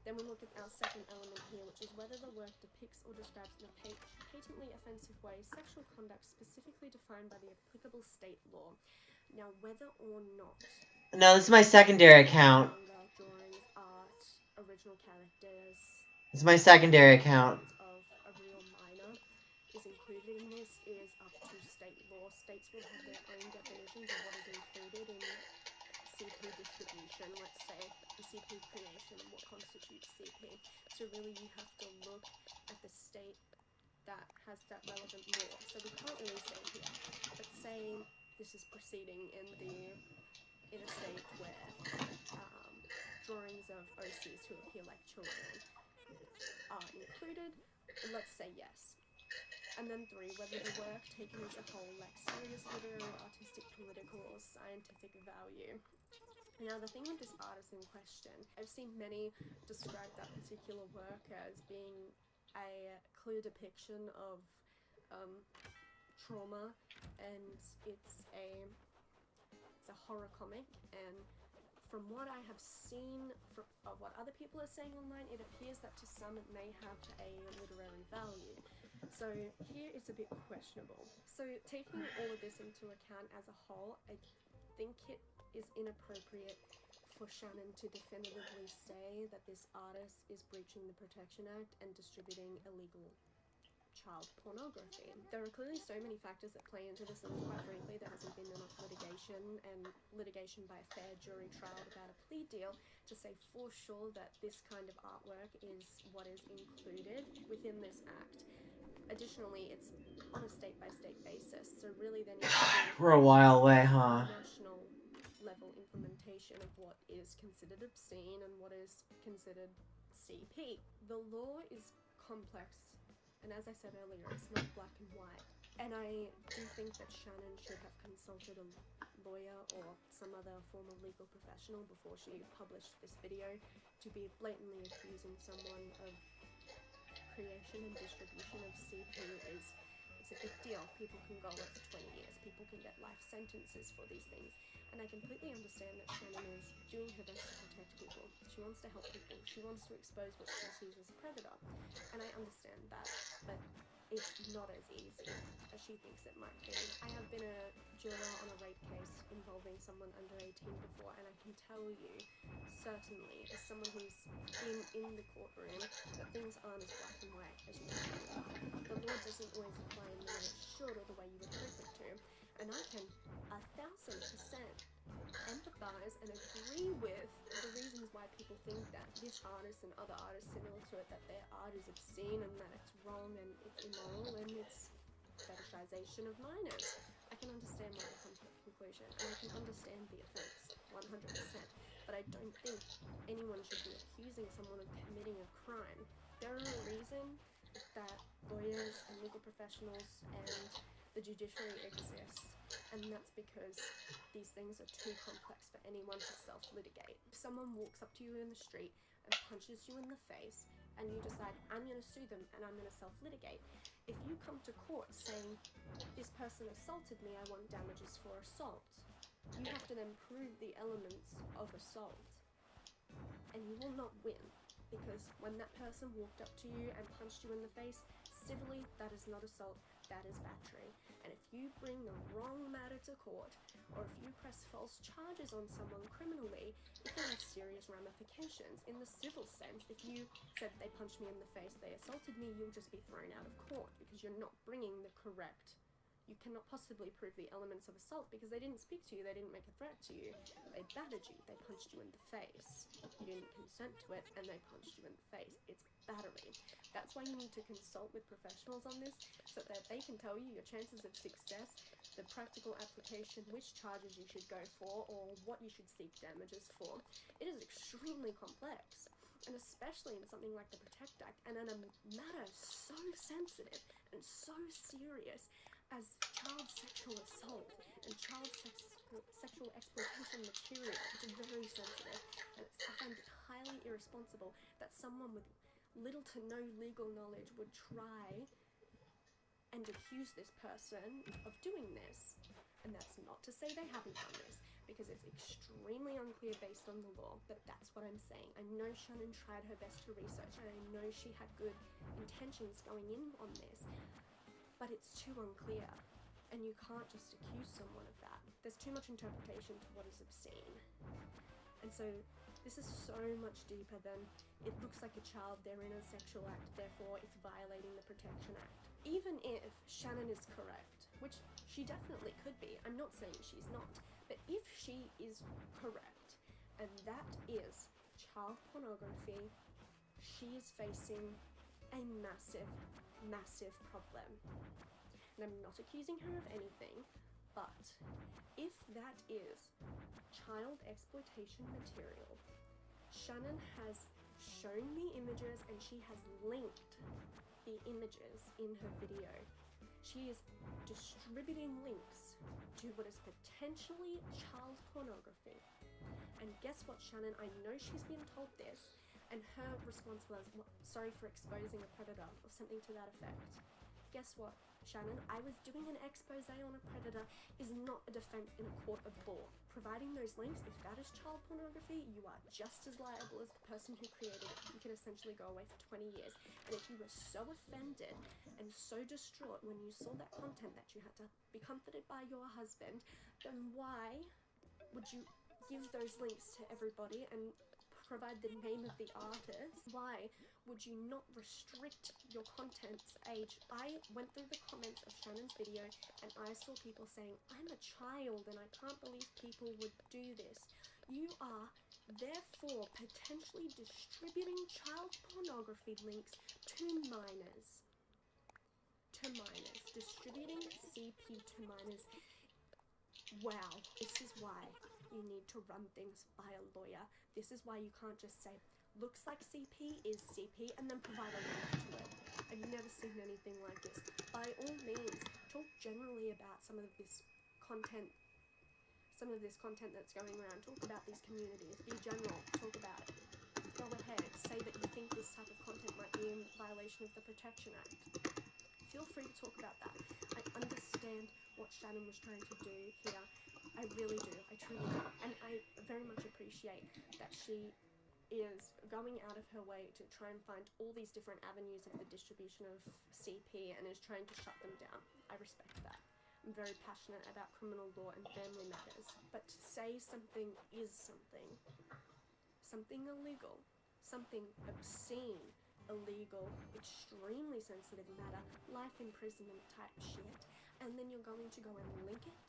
Then we look at our second element here, which is whether the work depicts or describes in a patently offensive way sexual conduct specifically defined by the applicable state law. Now, whether or not No, this is my secondary account. manga, drawings, art, original characters, This is my secondary account. of a real minor is included in this is up to state law. States will have their own definitions of what is included in CP distribution, let's say, the CP creation and what constitutes CP. So really you have to look at the state that has that relevant law. So we can't really say here, but say this is proceeding in a state where drawings of OCs who appear like children are included, let's say yes. And then 3, whether the work taken as a whole lacks serious literary, artistic, political, or scientific value. Now, the thing with this artist in question, I've seen many describe that particular work as being a clear depiction of trauma, and it's a horror comic, and from what I have seen of what other people are saying online, it appears that to some it may have a literary value. So here it's a bit questionable. So taking all of this into account as a whole, I think it is inappropriate for Shannon to definitively say that this artist is breaching the Protection Act and distributing illegal child pornography. There are clearly so many factors that play into this, and quite frankly there hasn't been enough litigation by a fair jury trial about a plea deal to say for sure that this kind of artwork is what is included within this act. Additionally, it's on a state-by-state basis, so really there needs to be We're a while away, huh? national level implementation of what is considered obscene and what is considered CP. The law is complex, and as I said earlier, it's not black and white. And I do think that Shannon should have consulted a lawyer or some other form of legal professional before she published this video. To be blatantly accusing someone of creation and distribution of CP it's a big deal. People can go away for 20 years. People can get life sentences for these things. And I completely understand that Shannon is doing her best to protect people. She wants to help people. She wants to expose what she sees as a predator. And I understand that, but it's not as easy as she thinks it might be. I have been a juror on a rape case involving someone under 18 before, and I can tell you, certainly, as someone who's been in the courtroom, that things aren't as black and white as you think they are. The law doesn't always apply in the way it should or the way you would hope it to. And I can 1,000% empathize and agree with the reasons why people think that this artist and other artists similar to it, that their art is obscene and that it's wrong and it's immoral and it's fetishization of minors. I can understand why they come to that conclusion, and I can understand the offense 100%, but I don't think anyone should be accusing someone of committing a crime. There are a reason that lawyers and legal professionals and the judiciary exists, and that's because these things are too complex for anyone to self-litigate. If someone walks up to you in the street and punches you in the face, and you decide, I'm going to sue them and I'm going to self-litigate, if you come to court saying, this person assaulted me, I want damages for assault, you have to then prove the elements of assault, and you will not win, because when that person walked up to you and punched you in the face, civilly, that is not assault. that is battery. And if you bring the wrong matter to court, or if you press false charges on someone criminally, it can have serious ramifications. In the civil sense, if you said they punched me in the face, they assaulted me, you'll just be thrown out of court because you're not bringing the correct. You cannot possibly prove the elements of assault because they didn't speak to you, they didn't make a threat to you. They battered you, they punched you in the face. You didn't consent to it and they punched you in the face. It's battery. That's why you need to consult with professionals on this so that they can tell you your chances of success, the practical application, which charges you should go for, or what you should seek damages for. It is extremely complex, and especially in something like the Protect Act, and in a matter so sensitive and so serious as child sexual assault and child sexual exploitation material. It's very sensitive, and I find it highly irresponsible that someone with little to no legal knowledge would try and accuse this person of doing this. And that's not to say they haven't done this, because it's extremely unclear based on the law, but that's what I'm saying. I know Shannon tried her best to research, and I know she had good intentions going in on this, but it's too unclear, and you can't just accuse someone of that. There's too much interpretation to what is obscene. And so this is so much deeper than it looks like a child, they're in a sexual act, therefore it's violating the Protection Act. Even if Shannon is correct, which she definitely could be, I'm not saying she's not, but if she is correct, and that is child pornography, she is facing a massive, massive problem. And I'm not accusing her of anything, but if that is child exploitation material, Shannon has shown the images and she has linked the images in her video. She is distributing links to what is potentially child pornography. And guess what, Shannon? I know she's been told this, and her response was, well, sorry for exposing a predator, or something to that effect. Guess what, Shannon? I was doing an expose on a predator is not a defense in a court of law. Providing those links, if that is child pornography, you are just as liable as the person who created it. You can essentially go away for 20 years. And if you were so offended and so distraught when you saw that content that you had to be comforted by your husband, then why would you give those links to everybody and provide the name of the artist? Why would you not restrict your content's age? I went through the comments of Shannon's video and I saw people saying, I'm a child and I can't believe people would do this. You are therefore potentially distributing child pornography links to minors. Distributing CP to minors. Wow, this is why you need to run things by a lawyer. This is why you can't just say, looks like CP is CP, and then provide a link to it. I've never seen anything like this. By all means, talk generally about some of this content that's going around. Talk about these communities. Be general. Talk about it. Go ahead. Say that you think this type of content might be in violation of the Protection Act. Feel free to talk about that. I understand what Shannon was trying to do here. I really do. I truly do. And I very much appreciate that she is going out of her way to try and find all these different avenues of the distribution of CP and is trying to shut them down. I respect that. I'm very passionate about criminal law and family matters. But to say something is something illegal, something obscene, illegal, extremely sensitive matter, life imprisonment type shit, and then you're going to go and link it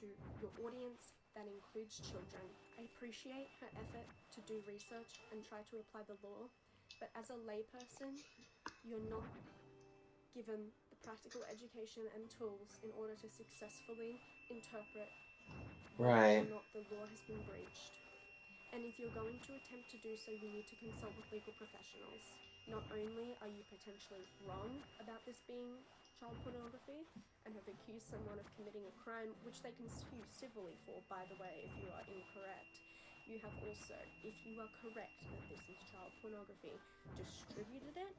to your audience that includes children. I appreciate her effort to do research and try to apply the law, but as a layperson, you're not given the practical education and tools in order to successfully interpret whether or not the law has been breached. And if you're going to attempt to do so, you need to consult with legal professionals. Not only are you potentially wrong about this being child pornography and have accused someone of committing a crime, which they can sue civilly for, by the way, if you are incorrect. You have also, if you are correct that this is child pornography, distributed it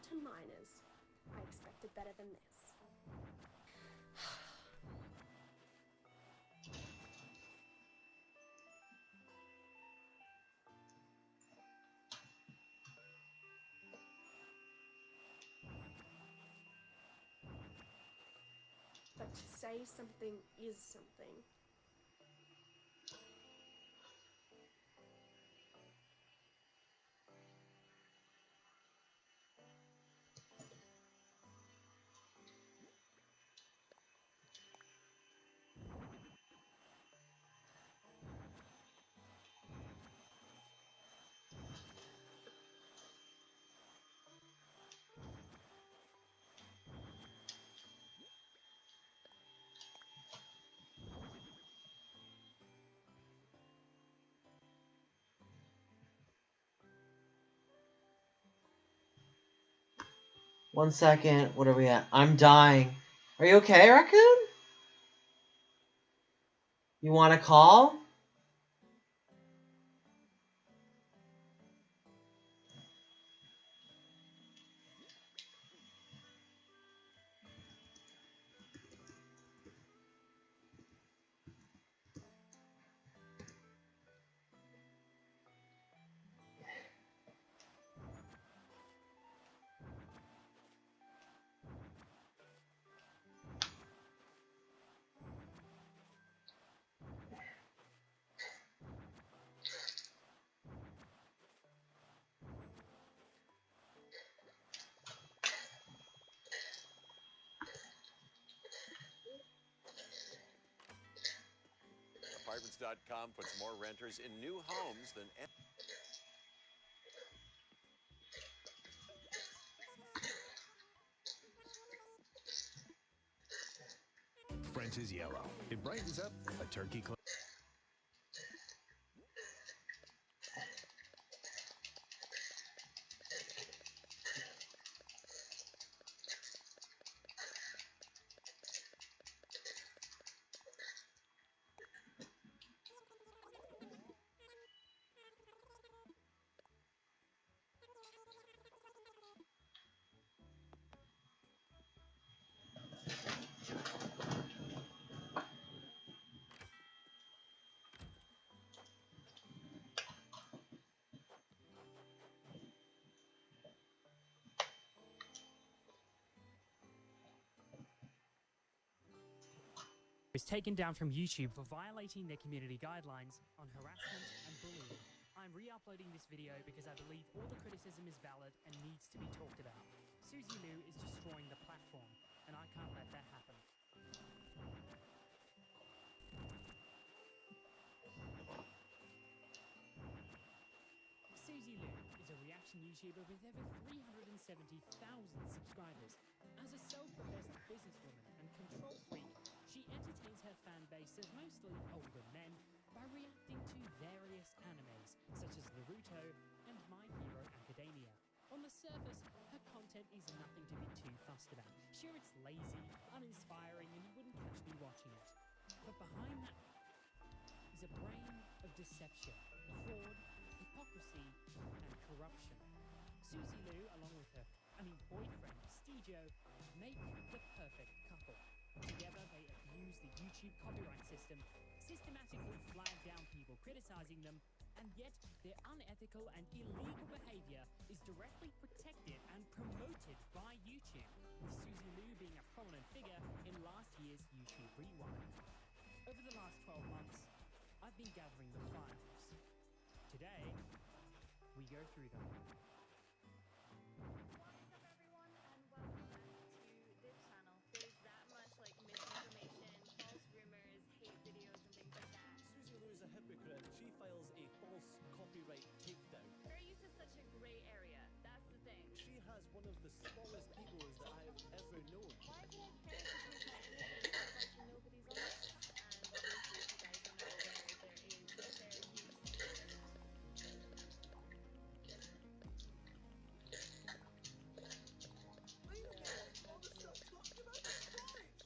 to minors. I expected better than this. say something is something. One second. What are we at? I'm dying. Are you okay, Raccoon? You want to call? Apartments.com puts more renters in new homes than French's Yellow. It brightens up a turkey club. Was taken down from YouTube for violating their community guidelines on harassment and bullying. I'm re-uploading this video because I believe all the criticism is valid and needs to be talked about. Susie Liu is destroying the platform, and I can't let that happen. Susie Liu is a reaction YouTuber with over 370,000 subscribers. As a self-professed businesswoman and control freak, she entertains her fan base of mostly older men by reacting to various animes such as Naruto and My Hero Academia. On the surface, her content is nothing to be too fussed about. Sure, it's lazy, uninspiring, and you wouldn't catch me watching it. But behind that is a brain of deception, fraud, hypocrisy, and corruption. Susie Liu, along with her boyfriend, Stijo, make the perfect couple. Together, they abuse the YouTube copyright system, systematically flag down people criticizing them, and yet their unethical and illegal behavior is directly protected and promoted by YouTube, with Susie Liu being a prominent figure in last year's YouTube Rewind. Over the last 12 months, I've been gathering the files. Today, we go through them. What is up, everyone, and welcome back to this channel. There's that much misinformation, false rumors, hate videos, and things like that. Susie Liu is a hypocrite. She files a false copyright takedown. Fair use is such a grey area. That's the thing. She has one of the smallest egos that I have ever known. Why do I care to use my innocence for something nobody's honest? And obviously, if you guys are not aware, there is fair use.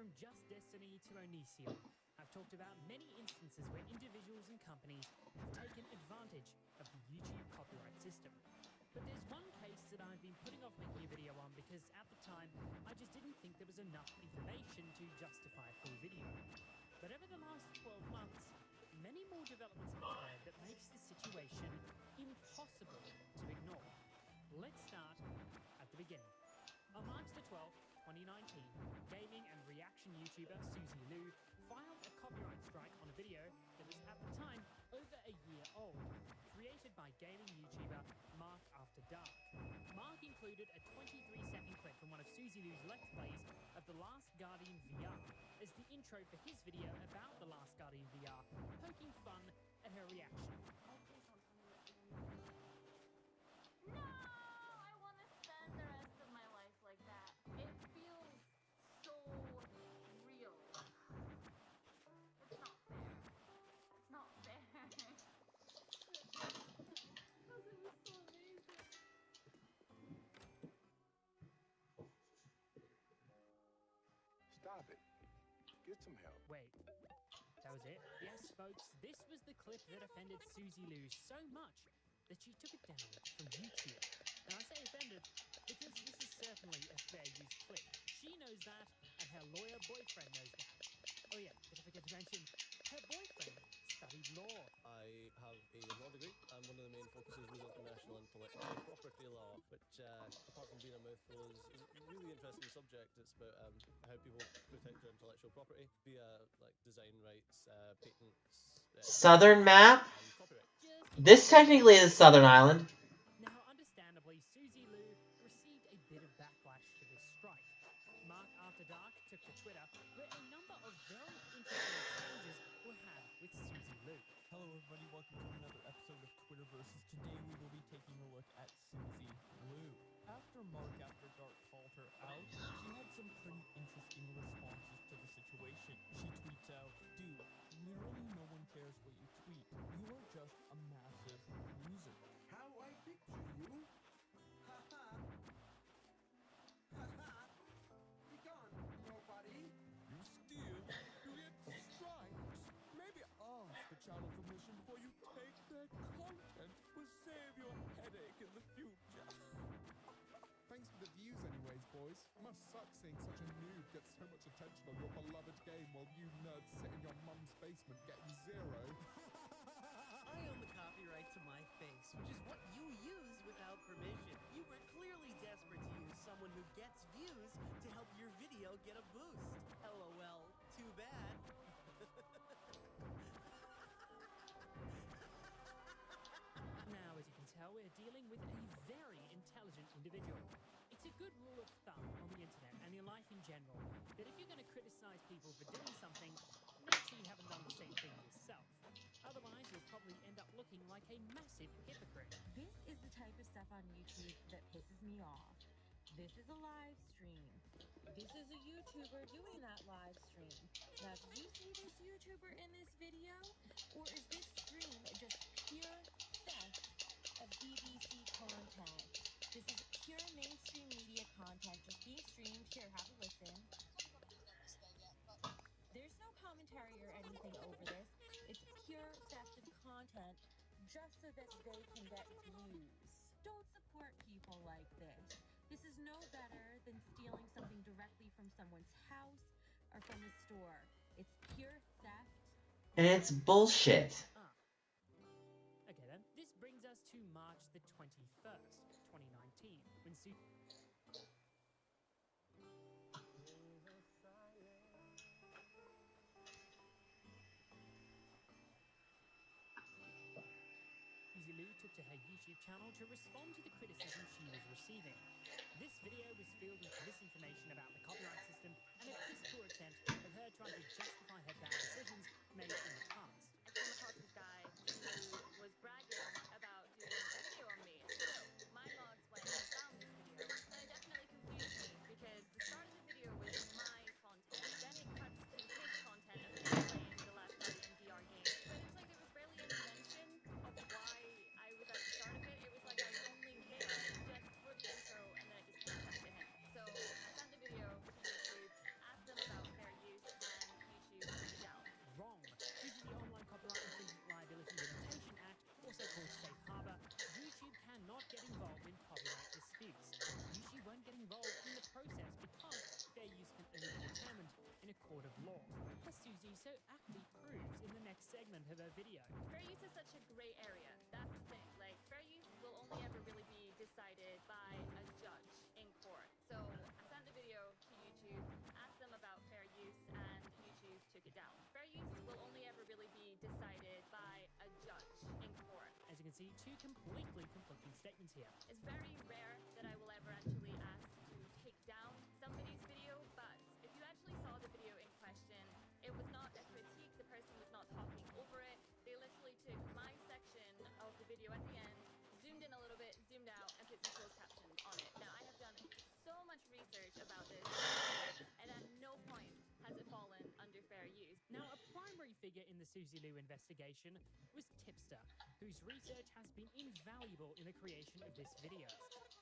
From Just Destiny to Onision, I've talked about many instances where individuals and companies have taken advantage of the YouTube copyright system. But there's one case that I've been putting off making a video on because at the time, I just didn't think there was enough information to justify a full video. But over the last 12 months, many more developments have occurred that makes this situation impossible to ignore. Let's start at the beginning. On March the 12th, 2019, gaming and reaction YouTuber Susie Liu filed a copyright strike on a video that was at the time over a year old, created by gaming YouTuber Mark After Dark. Mark included a 23-second clip from one of Susie Liu's Let's Plays of The Last Guardian VR as the intro for his video about The Last Guardian VR, poking fun at her reaction. Oh, please don't tell me that's the only thing. No! I want to spend the rest of my life like that. It feels so real. It's not fair. It's not fair. Because it was so amazing. Stop it. Get some help. Wait, that was it? Yes, folks, this was the clip that offended Susie Liu so much that she took it down from YouTube. And I say offended because this is certainly a fair use clip. She knows that, and her lawyer boyfriend knows that. Oh yeah, did I forget to mention, her boyfriend studied law. I have a law degree, and one of the main focuses was international intellectual property law, which, apart from being a mouthful, is a really interesting subject. It's about how people protect their intellectual property via like design rights, patents, Southern map? and copyright. This technically is Southern Island. Now, understandably, Susie Liu received a bit of backlash for this strike. Mark After Dark took to Twitter, where a number of very interesting exchanges were had with Susie Liu. Hello everybody, welcome to another episode of Twitterversus. Today we will be taking a look at Susie Liu. After Mark After Dark called her out, she had some pretty interesting responses to the situation. She tweets out, "Dude, literally no one cares what you tweet. You are just a massive loser." How I picture you? Haha. Haha. Be gone, nobody. You steal, you get strikes. Maybe ask the channel permission before you take their content. Will save your headache in the future. Thanks for the views anyways, boys. Must suck seeing such a noob get so much attention on your beloved game while you nerds sit in your mum's basement getting zero. I own the copyright to my face, which is what you use without permission. You were clearly desperate to use someone who gets views to help your video get a boost. LOL, too bad. Now, as you can tell, we're dealing with a very intelligent individual. It's a good rule of thumb on the internet and in life in general that if you're going to criticize people for doing something, make sure you haven't done the same thing yourself. Otherwise, you'll probably end up looking like a massive hypocrite. This is the type of stuff on YouTube that pisses me off. This is a live stream. This is a YouTuber doing that live stream. Now, do you see this YouTuber in this video? Or is this stream just pure theft of BBC content? This is pure mainstream media content just being streamed. Here, have a listen. There's no commentary or anything over this. It's pure theft of content just so that they can get views. Don't support people like this. This is no better than stealing something directly from someone's house or from the store. It's pure theft. And it's bullshit. Okay then, this brings us to March the 21st, 2019, when Susie Liu took to her YouTube channel to respond to the criticism she was receiving. This video was filled with misinformation about the copyright system and a piss-poor attempt of her trying to justify her bad decisions made in the past. I came across this guy who was bragging about doing a video on me. So, my mods went and found this video, and it definitely confused me because the start of the video was my content, then it cuts to his content of him playing the Last Guardian VR game. But it was like there was barely any mention of why I was at the start of it. It was like I was only there just for the intro, and then it just kind of cut to him. So I sent the video to YouTube, asked them about fair law, as Susie so aptly proves in the next segment of her video. Fair use is such a gray area. That's the thing. Like, fair use will only ever really be decided by a judge in court. So I sent the video to YouTube, asked them about fair use, and YouTube took it down. Fair use will only ever really be decided by a judge in court. As you can see, two completely conflicting statements here. It's very rare that I will ever actually ask to take down somebody's video, but if you actually saw the video in question, it was not a critique, the person was not talking over it. They literally took my section of the video at the end, zoomed in a little bit, zoomed out, and put some closed captions on it. Now, I have done so much research about this, and at no point has it fallen under fair use. Now, a primary figure in the Susie Liu investigation was Tipster, whose research has been invaluable in the creation of this video.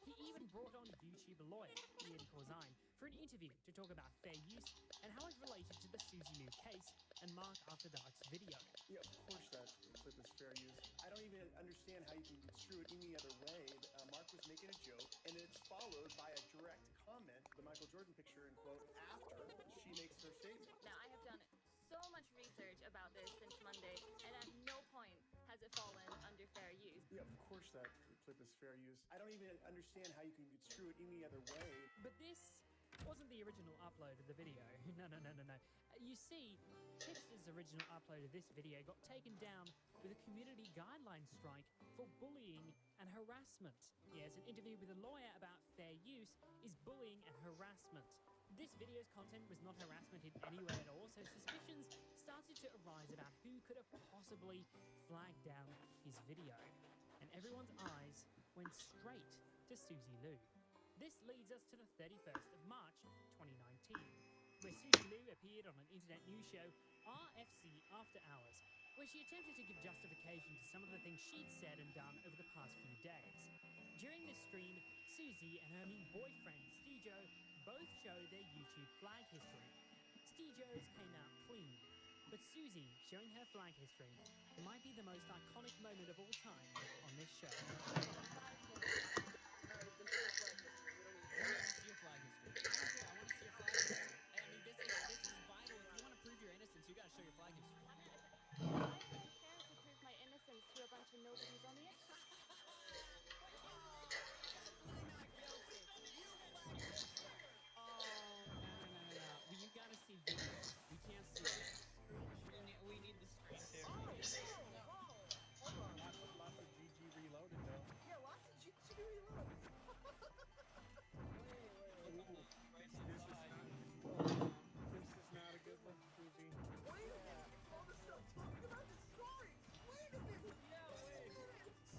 He even brought on YouTube lawyer Ian Corzine for an interview to talk about fair use and how it related to the Susie Liu case and Mark After Dark's video. Yeah, of course that clip is fair use. I don't even understand how you can construe it any other way. Mark was making a joke, and it's followed by a direct comment, the Michael Jordan picture, and quote, after she makes her statement. Now, I have done so much research about this since Monday, and at no point has it fallen under fair use. Yeah, of course that clip is fair use. I don't even understand how you can construe it any other way. But this wasn't the original upload of the video. No. You see, Tipster's original upload of this video got taken down with a community guideline strike for bullying and harassment. Yes, an interview with a lawyer about fair use is bullying and harassment. This video's content was not harassment in any way at all, so suspicions started to arise about who could have possibly flagged down his video. And everyone's eyes went straight to Susie Liu. This leads us to the 31st of March 2019, where Susie Liu appeared on an internet news show, RFC After Hours, where she attempted to give justification to some of the things she'd said and done over the past few days. During this stream, Susie and her new boyfriend, Stijo, both showed their YouTube flag history. Stijo's came out clean, but Susie showing her flag history might be the most iconic moment of all time on this show. I want to see your flag history. I don't care. I want to see your flag history. I mean, this is vital. If you want to prove your innocence, you gotta show your flag history. Why would I care to prove my innocence to a bunch of nobodies on the internet? Well, you gotta see video. We can't see it. We need the screen too. Hold on. Lots of GG reloaded, though. Yeah, lots of GG reloaded. This is not a good look, Susie. Wait a minute. All this stuff talking about the story. Wait a minute. Yeah, wait.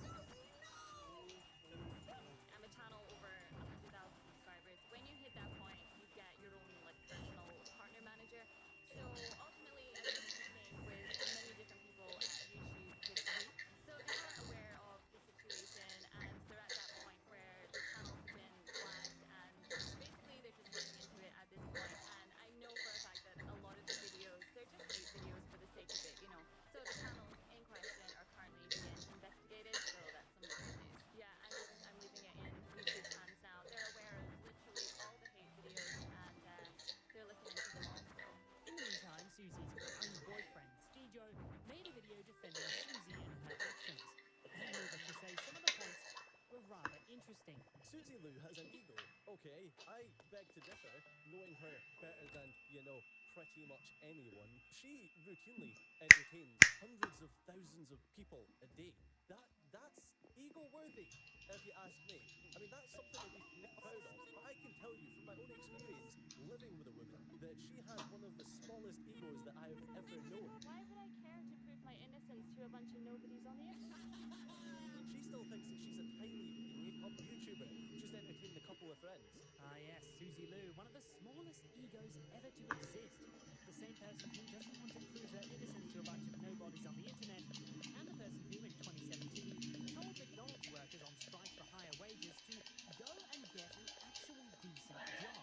Susie, no! I'm a channel over 100,000 subscribers. When you hit that point, you get your own like personal partner manager. So ultimately, I was speaking with many different people at YouTube this week. So they are aware of the situation, and they're at that point where the channels have been flagged, and basically they're just looking into it at this point. And I know for a fact that a lot of the videos, they're just hate videos for the sake of it, you know. So the channels in question are currently being investigated. So that's some good news. Yeah, I'm leaving it in YouTube's hands now. They're aware of literally all the hate videos, and they're looking into them all. So. In the meantime, Susie's own boyfriend, Stijo, made a video defending Susie and her actions. And needless to say, some of the points were rather interesting. Susie Liu has an ego. Okay, I beg to differ, knowing her better than, pretty much anyone. She routinely entertains hundreds of thousands of people a day. That's ego-worthy, if you ask me. I mean, that's something that we can be proud of. But I can tell you from my own experience living with a woman that she has one of the smallest egos that I have ever known. Why would I care to prove my innocence to a bunch of nobodies on the internet? She still thinks that she's a tiny YouTuber, just entertained a couple of friends. Ah yes, Susie Liu, one of the smallest egos ever to exist. The same person who doesn't want to prove her innocence to a bunch of nobodies on the internet, and the person who in 2017 told McDonald's workers on strike for higher wages to go and get an actual decent job.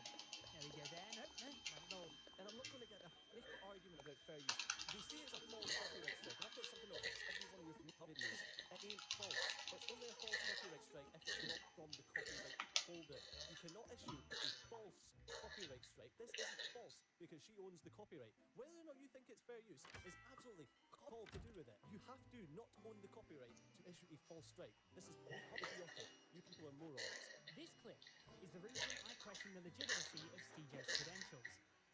There we go there. No, not at all. And I'm not going to get a fake argument about fair use. They say it's a false copyright strike. I've got something to fix every one of your videos. It ain't false. It's only a false copyright strike if it's not from the copyright holder. You cannot issue a false copyright strike. This isn't false because because she owns the copyright. Whether or not you think it's fair use is absolutely all to do with it. You have to not own the copyright to issue a false strike. This is idiotic. You people are morons. This clip is the reason I question the legitimacy of Stejo's credentials.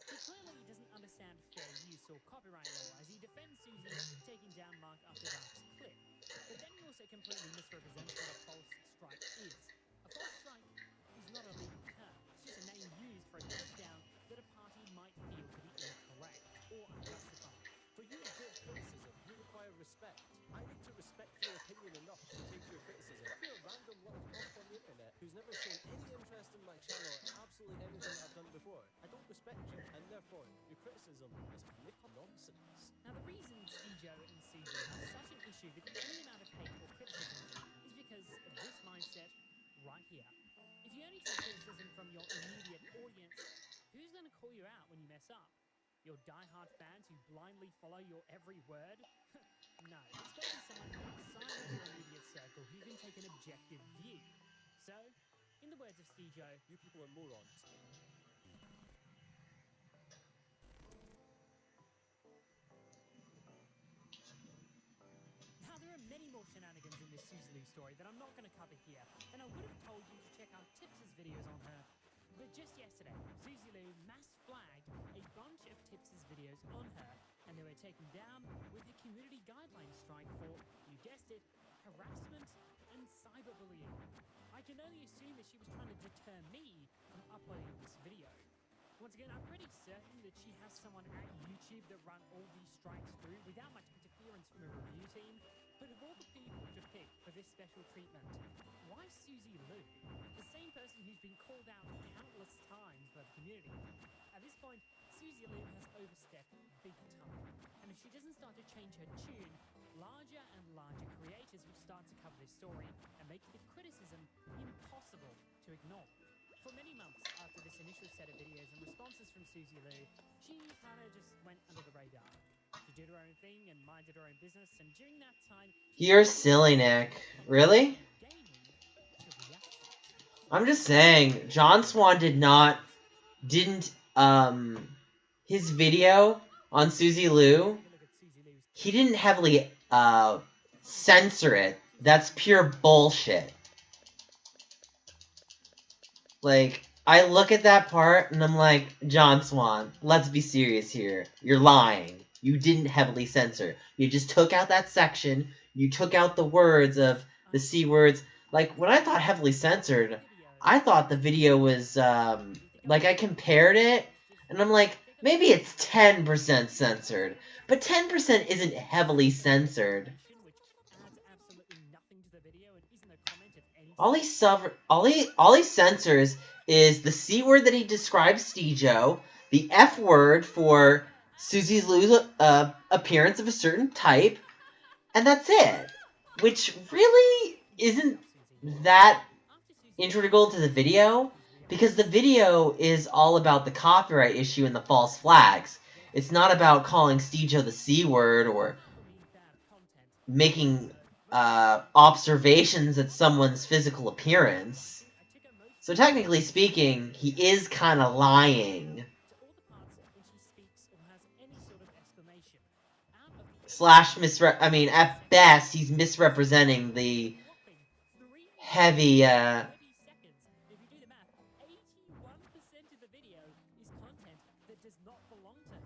He clearly doesn't understand fair use or copyright law as he defends Susie taking down Mark after Dark's clip. But then he also completely misrepresents what a false strike is. A false strike is not a legal term. It's just a name used for a takedown that a party might feel to be incorrect or unjustified. For you to give criticism, you require respect. I need to respect your opinion enough to take your criticism. If you're a random little puff on the internet who's never shown any interest in my channel or absolutely anything I've done before, I don't respect you, and therefore your criticism is flippin' nonsense. Now, the reason Stejo and Susie have such an issue with any amount of hate or criticism is because of this mindset right here. If you only take criticism from your immediate audience, who's going to call you out when you mess up? Your die-hard fans who blindly follow your every word? No, it's got to be someone outside of your immediate circle who can take an objective view. So, in the words of Stejo, you people are morons. Now, there are many more shenanigans in this Susie Lou story that I'm not going to cover here, and I would have told you to check out Tips' videos on her. But just yesterday, Susie Lou mass flagged a bunch of Tips' videos on her, and they were taken down with a community guideline strike for, you guessed it, harassment and cyberbullying. I can only assume that she was trying to deter me from uploading this video. Once again, I'm pretty certain that she has someone at YouTube that run all these strikes through without much interference from a review team. But of all the people to pick for this special treatment, why Susie Lou? The same person who's been called out countless times by the community. At this point, Susie Lou has overstepped big time. And if she doesn't start to change her tune, larger and larger creators will start to cover this story and make the criticism impossible to ignore. For many months after this initial set of videos and responses from Susie Lou, she kind of just went under the radar. She did her own thing and minded her own business, and during that time, You're silly, Nick. Really? I'm just saying, John Swan didn't, his video on Susie Lou, he didn't heavily, censor it. That's pure bullshit. Like, I look at that part and I'm like, John Swan, let's be serious here. You're lying. You didn't heavily censor. You just took out that section. You took out the words of the C words. Like, when I thought heavily censored, I thought the video was, like, I compared it, and I'm like, maybe it's 10% censored. But 10% isn't heavily censored. All he censors is the C word that he describes Stejo, the F word for Susie Lou's appearance of a certain type, and that's it. Which really isn't that integral to the video, because the video is all about the copyright issue and the false flags. It's not about calling Stejo the C word or making observations at someone's physical appearance. So technically speaking, he is kind of lying. Slash at best, he's misrepresenting the heavy, If you do the math, 81% of the video is content that does not belong to her.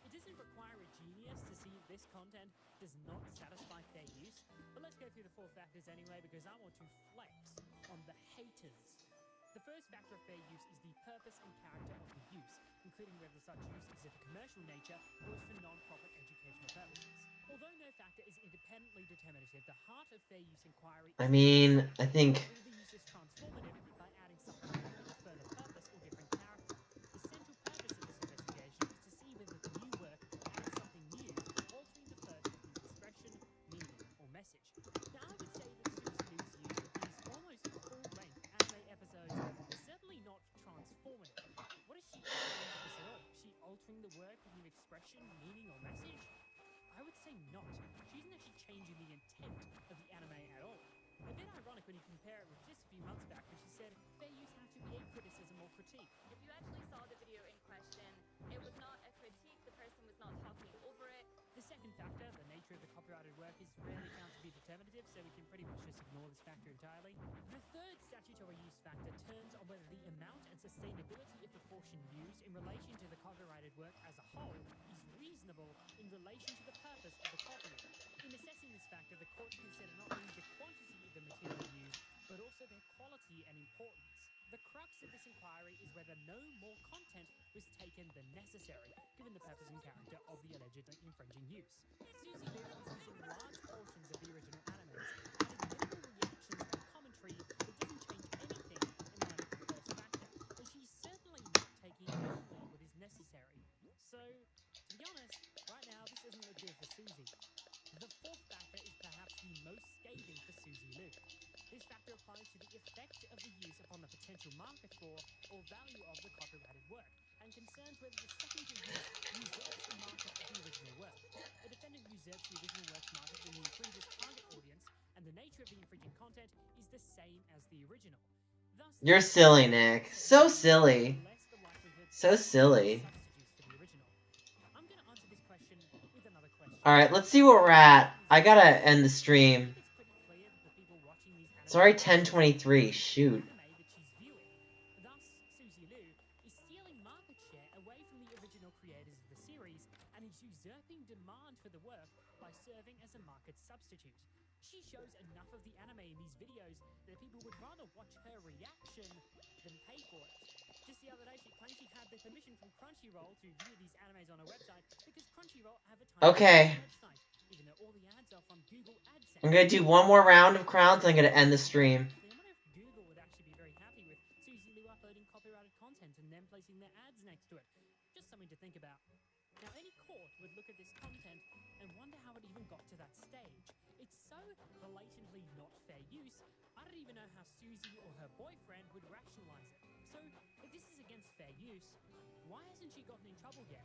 It doesn't require a genius to see this content does not satisfy fair use, but let's go through the 4 factors anyway, because I want to flex on the haters. The first factor of fair use is the purpose and character of the use, including whether such use is of a commercial nature or is for non-profit educational purposes. Although no factor is independently determinative, the heart of fair use inquiry I mean, I think whether the use is transformative by adding something new with a further purpose or different character. The central purpose of this investigation is to see whether the new work adds something new, altering the first with new expression, meaning, or message. Now, I would say that Susie Lou's use of these almost full-length anime episodes is certainly not transformative. What is she adding to this at all? Is she altering the work with new expression, meaning, or message? I would say not. She isn't actually changing the intent of the anime at all. A bit ironic when you compare it with just a few months back when she said fair use had to be a criticism or critique. If you actually saw the video in question, it was not a critique, the person was not talking over it. The second factor, the nature of the copyrighted work, is rarely found to be determinative, so we can pretty much just ignore this factor entirely. The third statutory use factor turns on whether the amount and sustainability of the portion used in relation to the copyrighted work as a whole is reasonable in relation to the purpose of the copying. In assessing this factor, the courts consider not only the quantity of the material used, but also their quality and importance. The crux of this inquiry is whether no more content was taken than necessary, given the purpose and character of the allegedly infringing use. Suzy Liu is using large portions of the original animes, adding minimal reactions and commentary that doesn't change anything in line with the first factor, and she's certainly not taking only what is necessary. So, to be honest, right now this doesn't look good for Suzy. The fourth factor is perhaps the most scathing for Suzy Liu. This factor applies to the effect of the use upon the potential market for or value of the copyrighted work, and concerns whether the secondary use usurps the market of the original work. A defendant usurps the original work's market when the infringer's target audience and the nature of the infringing content is the same as the original. Thus, You're silly, Nick. So silly. So silly. I'm going to answer this question with another question. Alright, let's see what we're at. I gotta end the stream. It's already 10:23. Shoot. Thus, Suzy Liu is stealing market share away from the original creators of the series and is usurping demand for the work by serving as a market substitute. She shows enough of the anime in these videos that people would rather watch her reaction than pay for it. Just the other day, she claimed she had the permission from Crunchyroll to view these animes on her website because Crunchyroll advertises Okay. on her website, even though all the ads are from Google AdSense. I'm gonna do one more round of crowns and I'm gonna end the stream. I wonder if Google would actually be very happy with Suzy Liu uploading copyrighted content and then placing their ads next to it. Just something to think about. Now, any court would look at this content and wonder how it even got to that stage. It's so blatantly not fair use, I don't even know how Suzy or her boyfriend would rationalize it. So, if this is against fair use, why hasn't she gotten in trouble yet?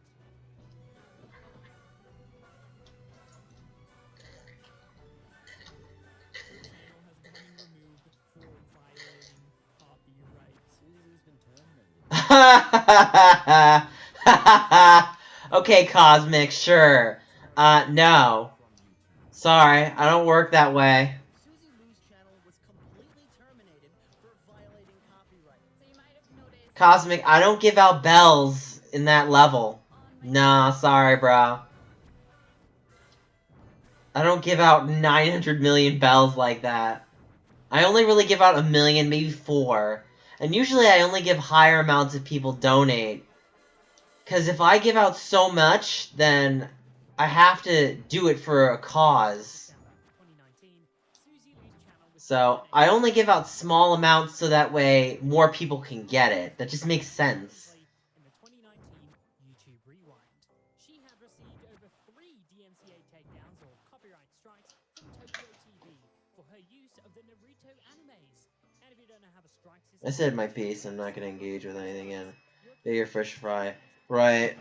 Okay, Cosmic, sure. No. Sorry, I don't work that way. Suzy Liu's channel was completely terminated for violating copyright. So you might have noticed Cosmic, I don't give out bells in that level. Nah, sorry, bro. I don't give out 900 million bells like that. I only really give out 1 million, maybe 4. And usually I only give higher amounts if people donate. Because if I give out so much, then I have to do it for a cause. So I only give out small amounts so that way more people can get it. That just makes sense. In the 2019 YouTube Rewind, she had received over 3 DMCA takedowns or copyright strikes from Tokyo TV for her use of the Naruto animes. And if you don't know how the strike system I said my piece. I'm not going to engage with anything in. Do your fish fry. Right.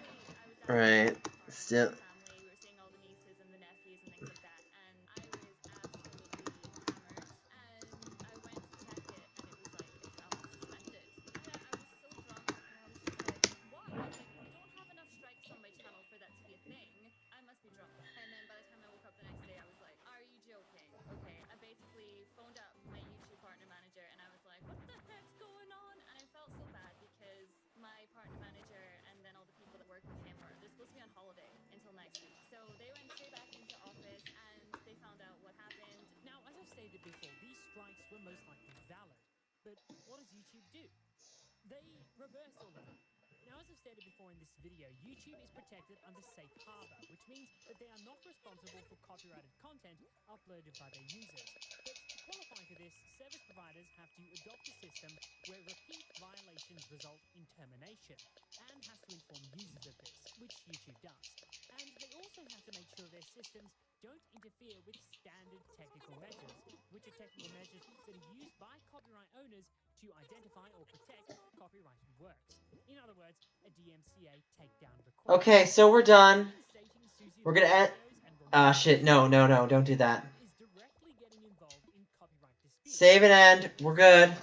Right. Still. family, we were seeing all the nieces and the nephews and things like that, and I was absolutely hammered. And I went to check it, and it was like account suspended. I was so drunk, and I was just like, "What?" I was like, "I don't have enough strikes on my channel for that to be a thing. I must be drunk." And then by the time I woke up the next day, I was like, "Are you joking?" Okay, I basically phoned up my YouTube partner manager, and I was like, "What the heck's going on?" And I felt so bad because my partner manager and then all the people that work with him they're supposed to be on holiday until next week. So they went straight back into office and they found out what happened. Now, as I've stated before, these strikes were most likely valid. But what does YouTube do? They reverse all of them. Now, as I've stated before in this video, YouTube is protected under Safe Harbor, which means that they are not responsible for copyrighted content uploaded by their users. But to qualify for this, service providers have to adopt a system where repeat violations result in termination, and has to inform users of this, which YouTube does. And they also have to make sure their systems don't interfere with standard technical measures, which are technical measures that are used by copyright owners to identify or protect copyrighted works. In other words, a DMCA takedown request. Okay, so we're done. We're gonna end. Shit. No, don't do that. Is directly getting involved in copyright Save and end. We're good.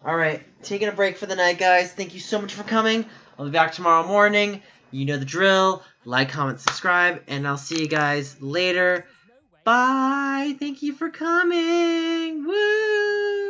Alright, taking a break for the night, guys. Thank you so much for coming. I'll be back tomorrow morning. You know the drill. Like, comment, subscribe, and I'll see you guys later. Bye! Thank you for coming! Woo!